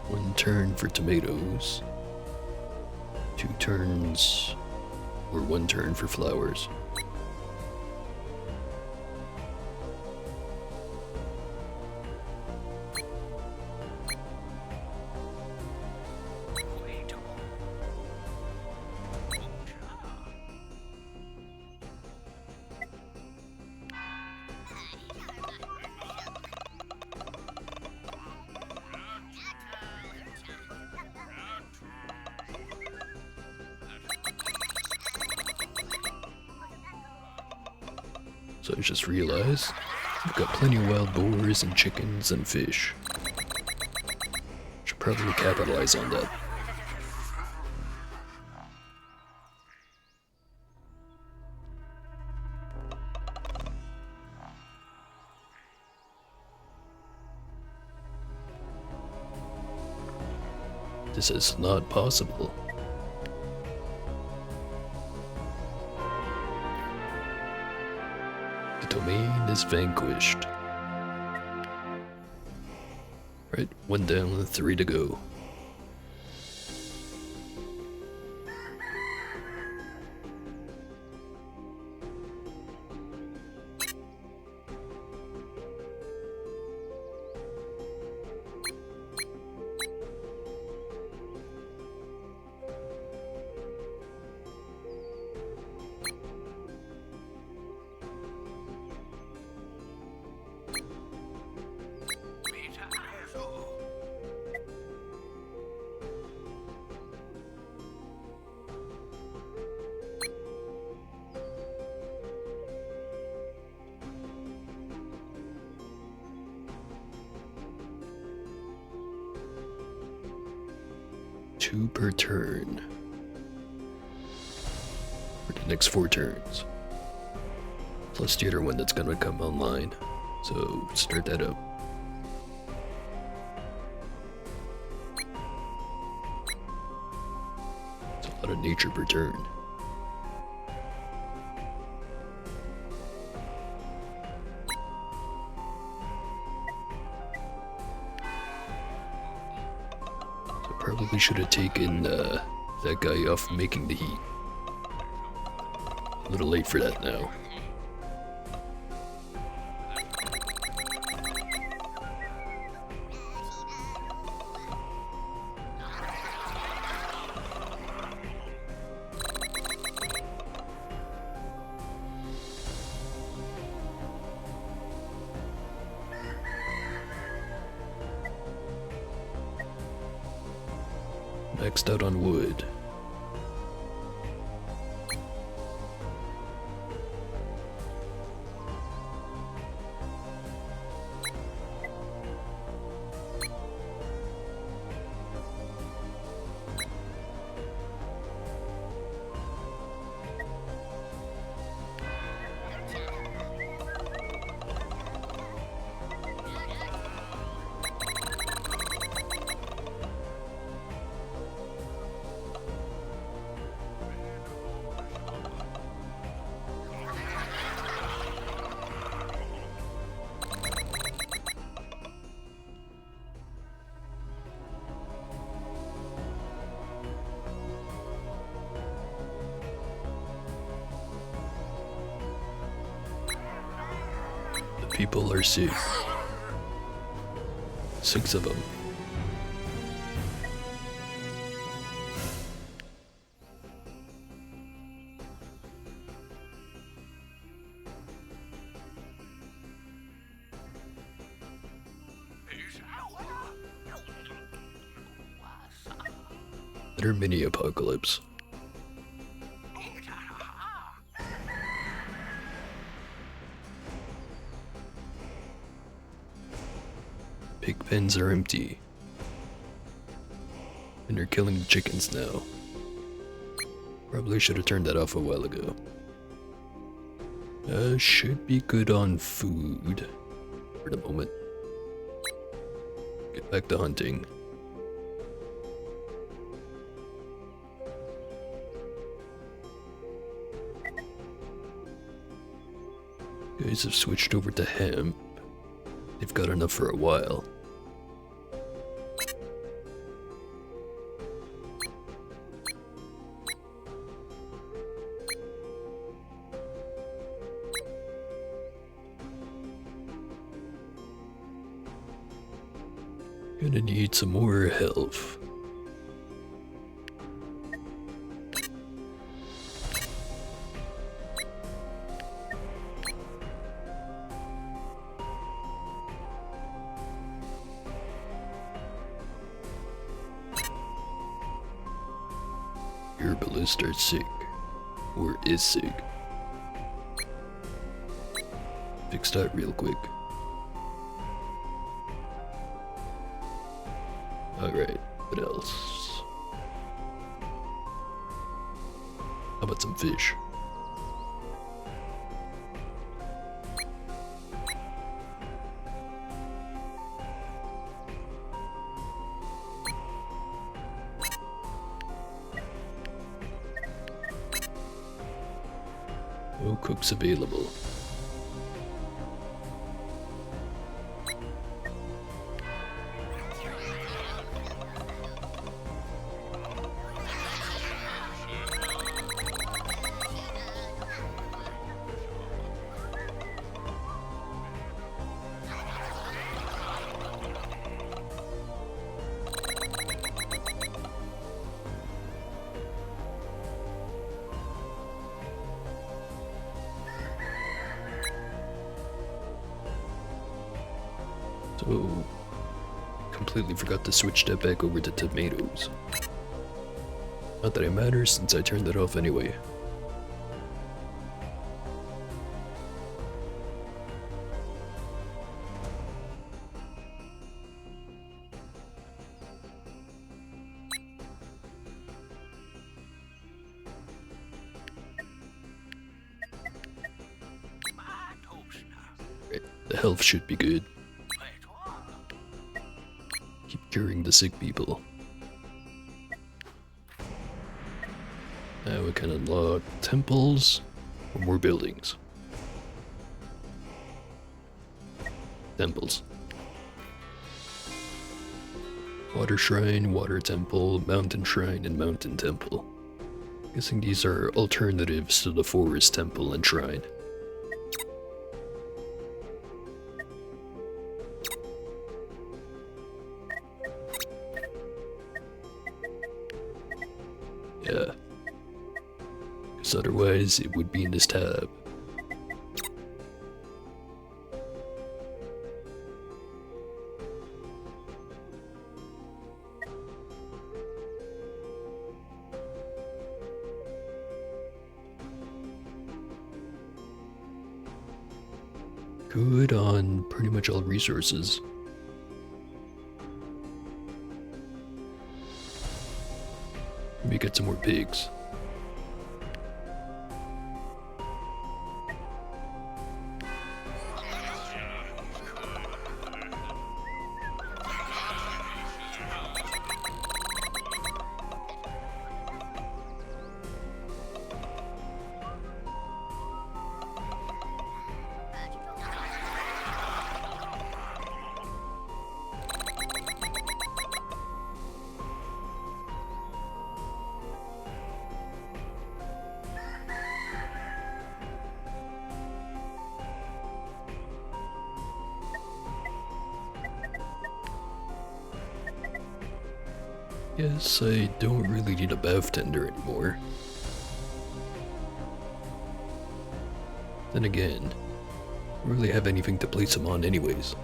One turn for tomatoes. 2 turns, or 1 turn for flowers. So I just realized I've got plenty of wild boars and chickens and fish. Should probably capitalize on that. This is not possible. The domain is vanquished. Right, 1 down, 3 to go. Two per turn for the next 4 turns, plus the other one that's gonna come online, so start that up. It's a lot of nature per turn. Probably should have taken that guy off making the heat. A little late for that now. maxed out on wood. People are sick. 6 of them. Better mini apocalypse. Pig pens are empty. And they're killing the chickens now. Probably should have turned that off a while ago. Should be good on food for the moment. Get back to hunting. Guys have switched over to hemp. They've got enough for a while. Gonna need some more health. Herbalist are sick, or is sick. Fix that real quick. Alright, what else? How about some fish? No cooks available. So, completely forgot to switch that back over to tomatoes. Not that it matters since I turned that off anyway. Right, the health should be good. Keep curing the sick people. Now we can unlock temples or more buildings. Temples. Water Shrine, Water Temple, Mountain Shrine, and Mountain Temple. Guessing these are alternatives to the Forest Temple and Shrine. Yeah. Because otherwise it would be in this tab. good on pretty much all resources. Maybe get some more pigs. Guess I don't really need a bath tender anymore. Then again, I don't really have anything to place them on anyways.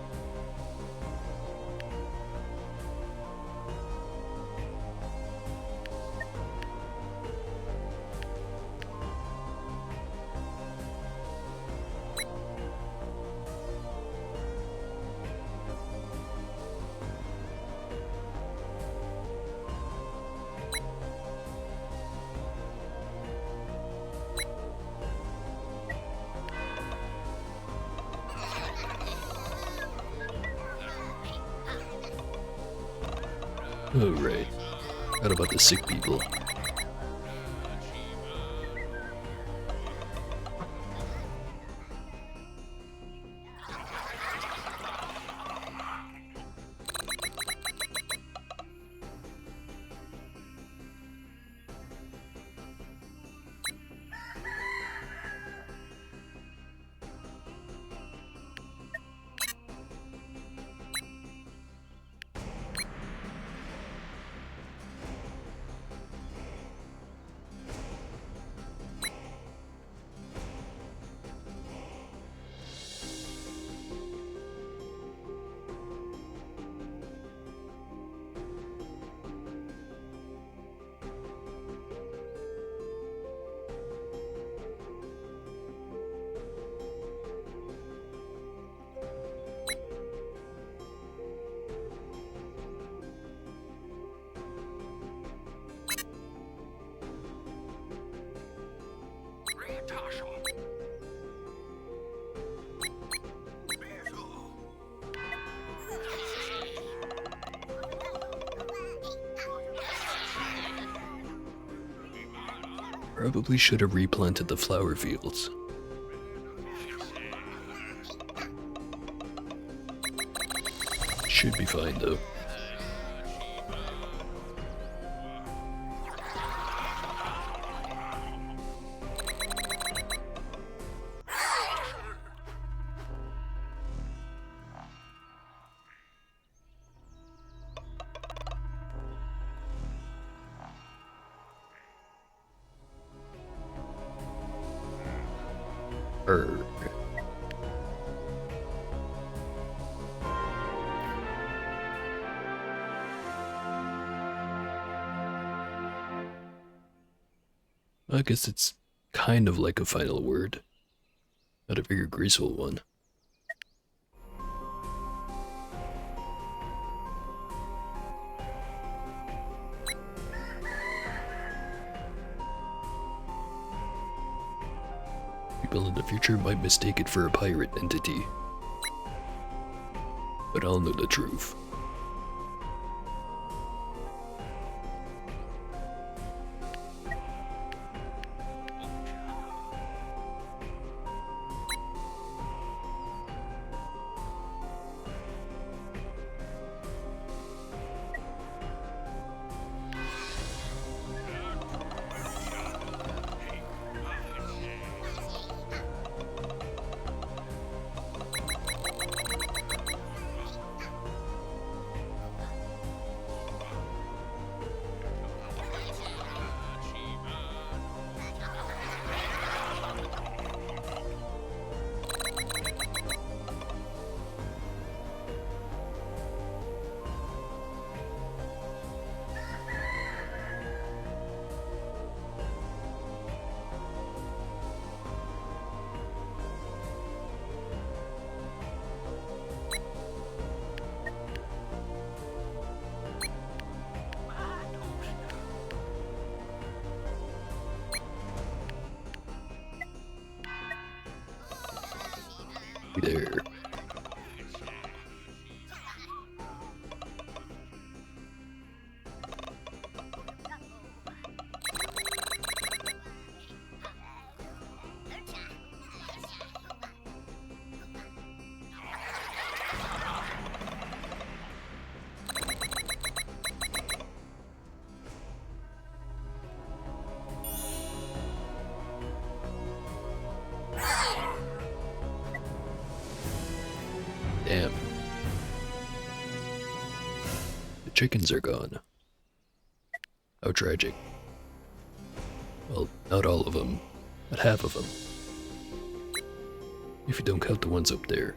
Oh right, forgot about the sick people. Probably should have replanted the flower fields. Should be fine though. I guess it's kind of like a final word. Not a very graceful one. People in the future might mistake it for a pirate entity. But I'll know the truth. There. Damn. The chickens are gone. How tragic. Well, not all of them, but half of them. If you don't count the ones up there.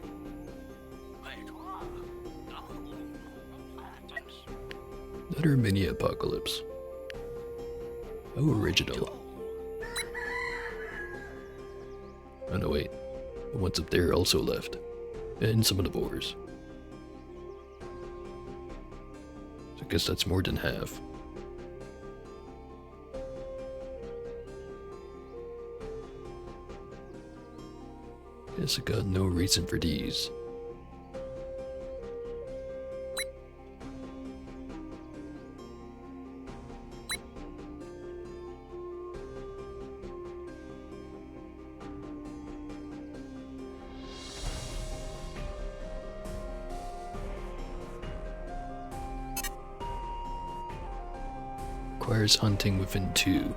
Another mini apocalypse. How original. Oh no, wait. The ones up there also left. And some of the boars. So I guess that's more than half. Guess I got no reason for these. Requires hunting within 2.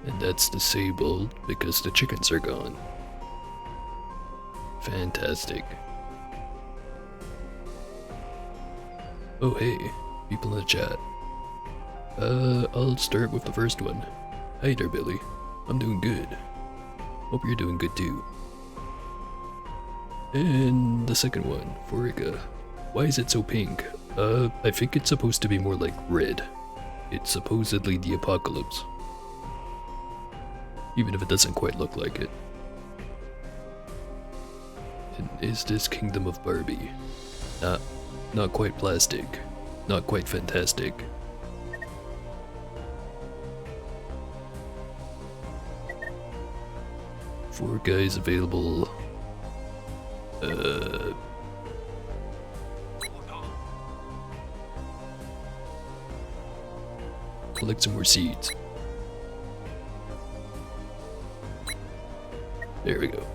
And that's disabled because the chickens are gone. Fantastic. Oh hey, people in the chat. I'll start with the first one. Hey there, Billy. I'm doing good. Hope you're doing good too. And the second one, Forica. Why is it so pink? I think it's supposed to be more like red. It's supposedly the apocalypse. Even if it doesn't quite look like it. And is this Kingdom of Barbie? Not quite plastic. Not quite fantastic. Four guys available. Collect some more seeds. There we go.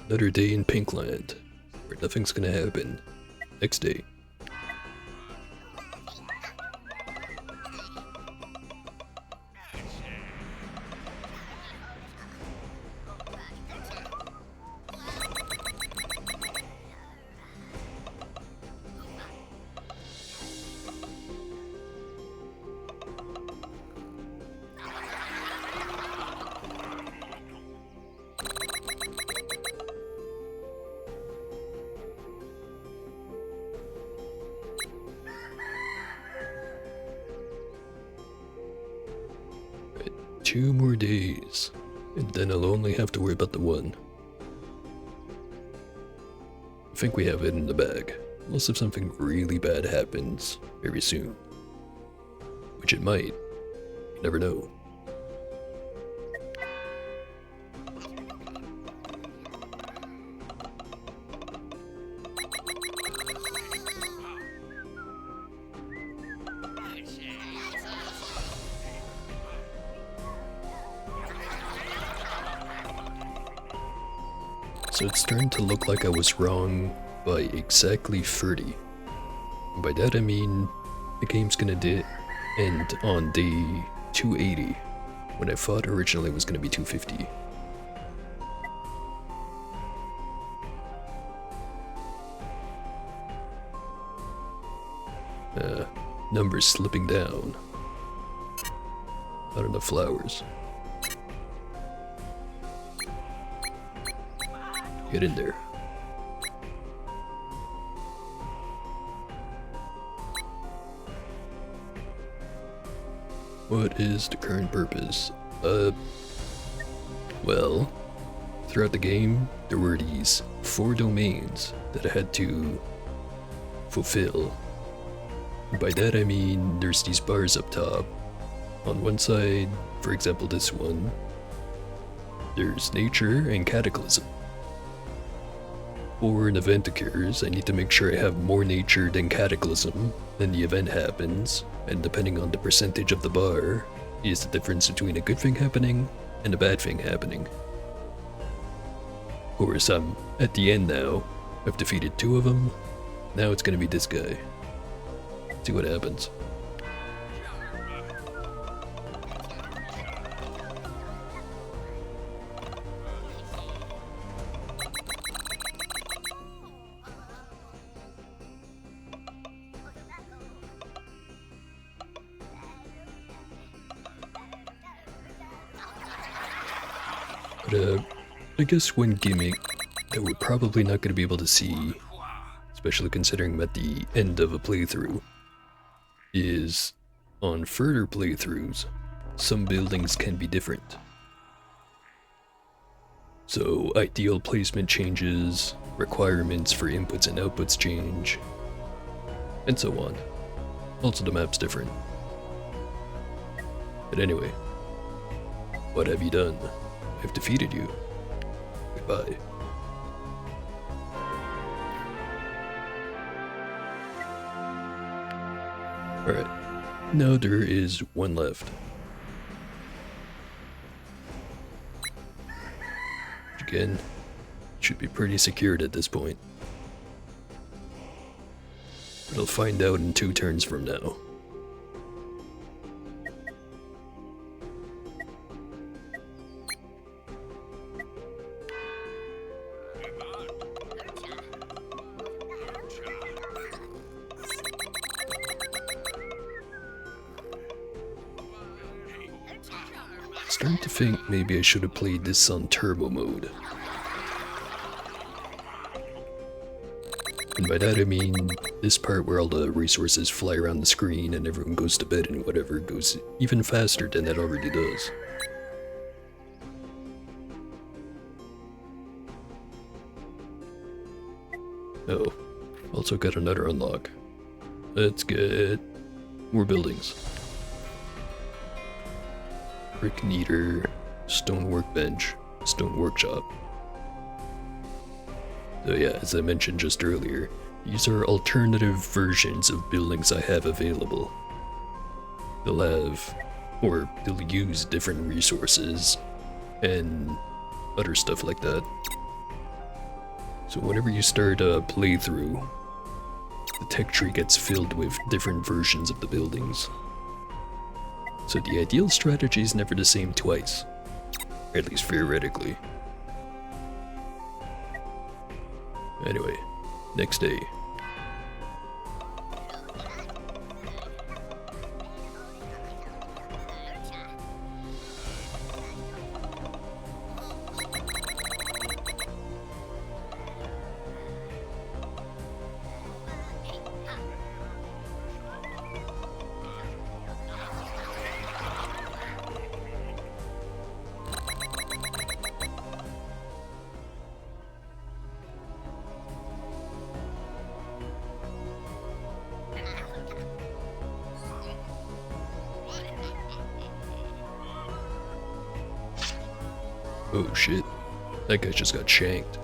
Another day in Pinkland, where nothing's gonna happen. Next day. Right, 2 more days, and then I'll only have to worry about the one. I think we have it in the bag, unless if something really bad happens very soon. Which it might. You never know. So it's starting to look like I was wrong by exactly 30. And by that I mean the game's gonna end on day 280, when I thought originally it was gonna be 250. Numbers slipping down. Not enough flowers. Get in there. What is the current purpose? Well, throughout the game, there were these 4 domains that I had to fulfill. And by that I mean there's these bars up top. On one side, for example this one, there's nature and cataclysm. For an event occurs, I need to make sure I have more nature than cataclysm, then the event happens, and depending on the percentage of the bar, is the difference between a good thing happening and a bad thing happening. Of course, I'm at the end now. I've defeated 2 of them. Now it's gonna be this guy. See what happens. But I guess one gimmick that we're probably not going to be able to see, especially considering I'm at the end of a playthrough, is on further playthroughs, some buildings can be different. So ideal placement changes, requirements for inputs and outputs change, and so on. Also the map's different. But anyway, what have you done? I've defeated you. Goodbye. Alright, now there is one left. Which again, should be pretty secured at this point. But I'll find out in 2 turns from now. Starting to think maybe I should have played this on turbo mode. And by that I mean this part where all the resources fly around the screen and everyone goes to bed and whatever goes even faster than that already does. Oh, also got another unlock. Let's get more buildings. Brick kneader, stone workbench, stone workshop. So yeah, as I mentioned just earlier, these are alternative versions of buildings I have available. They'll have, or they'll use different resources and other stuff like that. So whenever you start a playthrough, the tech tree gets filled with different versions of the buildings. So the ideal strategy is never the same twice, or at least theoretically. Anyway, next day. Oh shit, that guy just got shanked.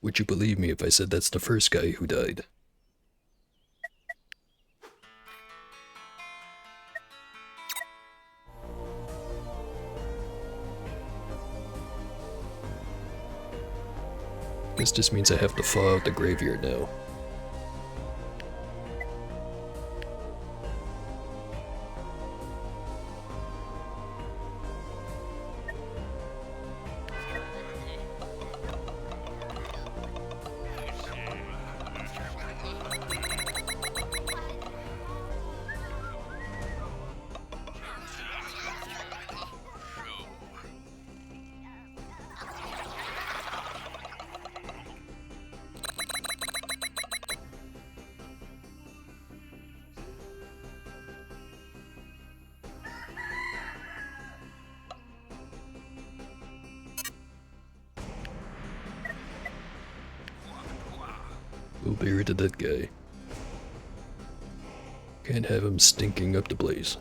Would you believe me if I said that's the first guy who died? Guess this means I have to thaw out the graveyard now. Go bear to that guy. Can't have him stinking up the place.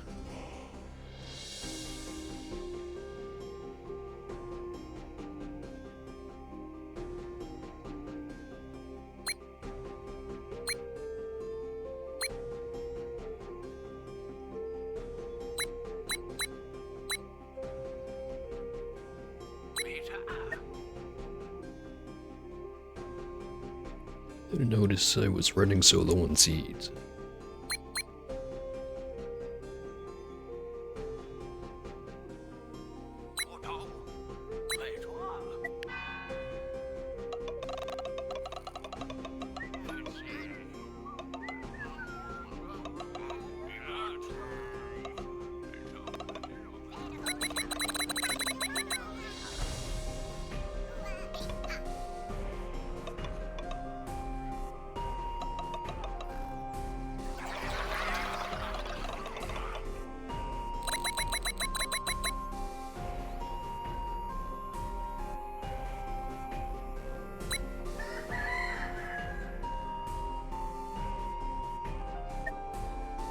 Didn't notice I was running so low on seeds.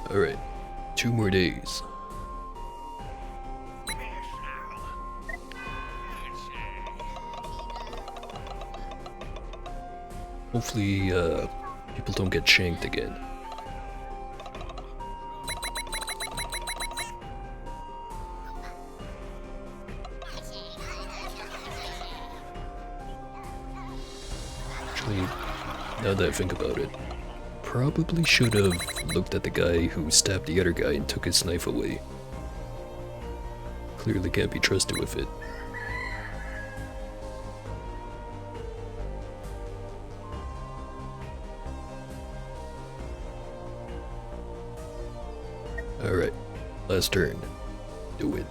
Alright, 2 more days. Hopefully, people don't get shanked again. Actually, now that I think about it, probably should have looked at the guy who stabbed the other guy and took his knife away. Clearly can't be trusted with it. Alright, last turn. Do it.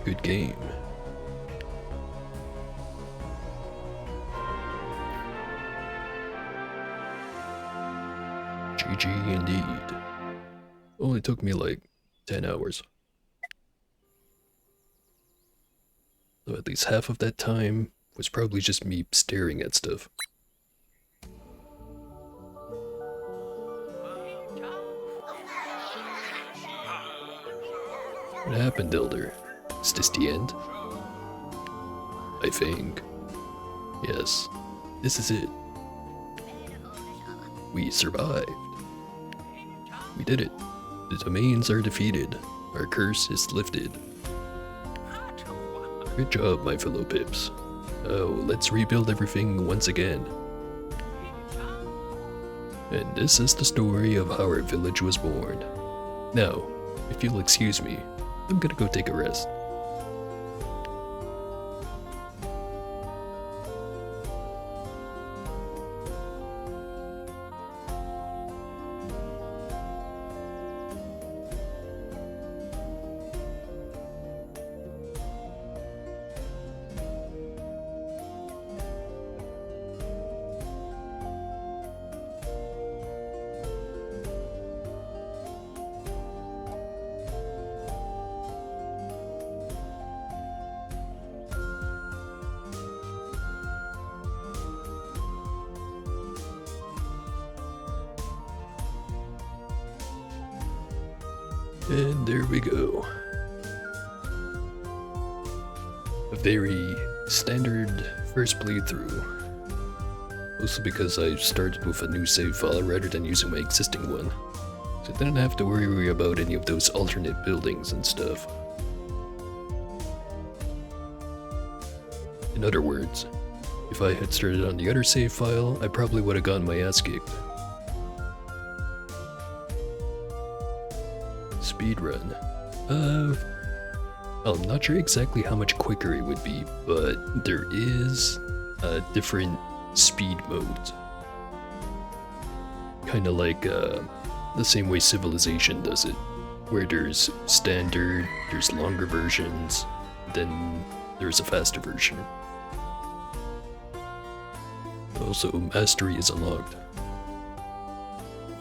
Good game. GG indeed. Only took me like 10 hours. So at least half of that time was probably just me staring at stuff. What happened, Elder? Is this the end? I think. Yes, this is it. We survived. We did it. The domains are defeated. Our curse is lifted. Good job, my fellow pips. Oh, let's rebuild everything once again. And this is the story of how our village was born. Now, if you'll excuse me, I'm gonna go take a rest. And there we go. A very standard first playthrough. Mostly because I started with a new save file rather than using my existing one. So I didn't have to worry about any of those alternate buildings and stuff. In other words, if I had started on the other save file, I probably would have gotten my ass kicked. speedrun. I'm not sure exactly how much quicker it would be, but there is different speed modes. Kinda like the same way Civilization does it, where there's standard, there's longer versions, then there's a faster version. Also, Mastery is unlocked.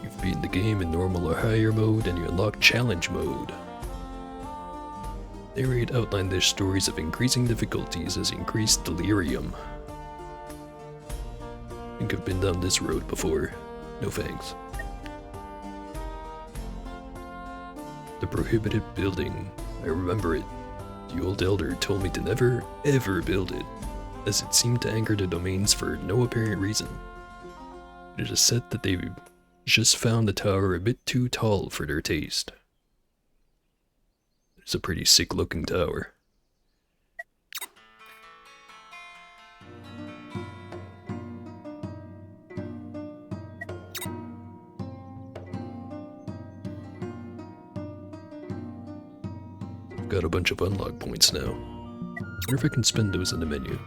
You've beaten the game in normal or higher mode, and you unlock Challenge mode. Narrate outline their stories of increasing difficulties as increased delirium. I think I've been down this road before. No thanks. The prohibited building. I remember it. The old elder told me to never, ever build it, as it seemed to anchor the domains for no apparent reason. It is said that they just found the tower a bit too tall for their taste. It's a pretty sick looking tower. I've got a bunch of unlock points now. Wonder if I can spend those in the menu.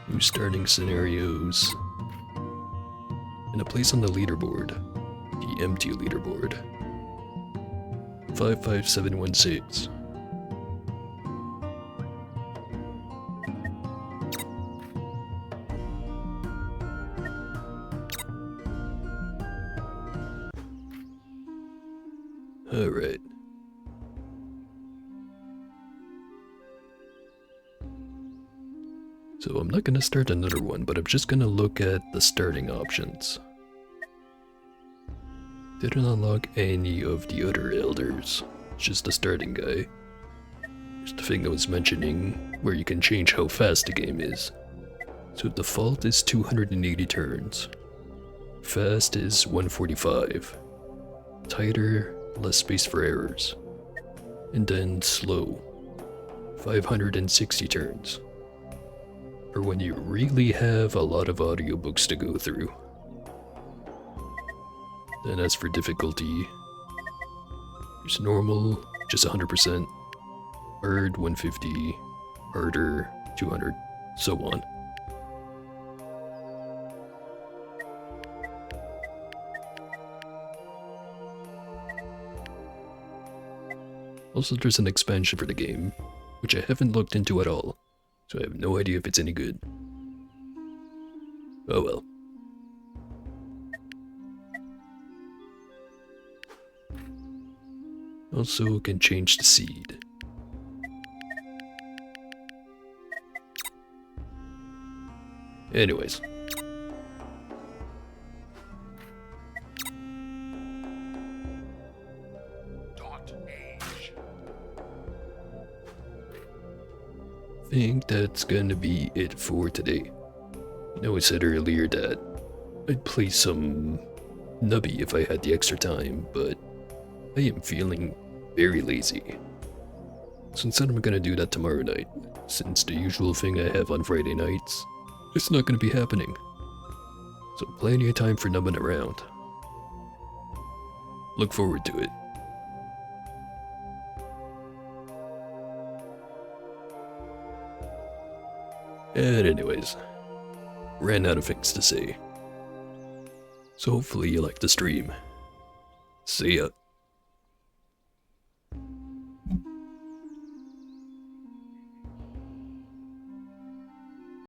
New starting scenarios. And a place on the leaderboard. The empty leaderboard. 55716. Alright. So I'm not gonna start another one, but I'm just gonna look at the starting options. Didn't unlock any of the other elders, just the starting guy. Here's the thing I was mentioning, where you can change how fast the game is. So default is 280 turns. Fast is 145. Tighter, less space for errors. And then slow, 560 turns. For when you really have a lot of audiobooks to go through. Then as for difficulty, there's normal, just 100%, hard 150, harder 200, so on. Also, there's an expansion for the game, which I haven't looked into at all, so I have no idea if it's any good. Oh well. Also can change the seed. Anyways.
dotAGE.
I think that's gonna be it for today. I know I said earlier that I'd play some Nubby if I had the extra time, but I am feeling very lazy. So instead I'm gonna do that tomorrow night, since the usual thing I have on Friday nights, it's not gonna be happening. So plenty of time for nubbing around. Look forward to it. And anyways, ran out of things to say. So hopefully you like the stream. See ya.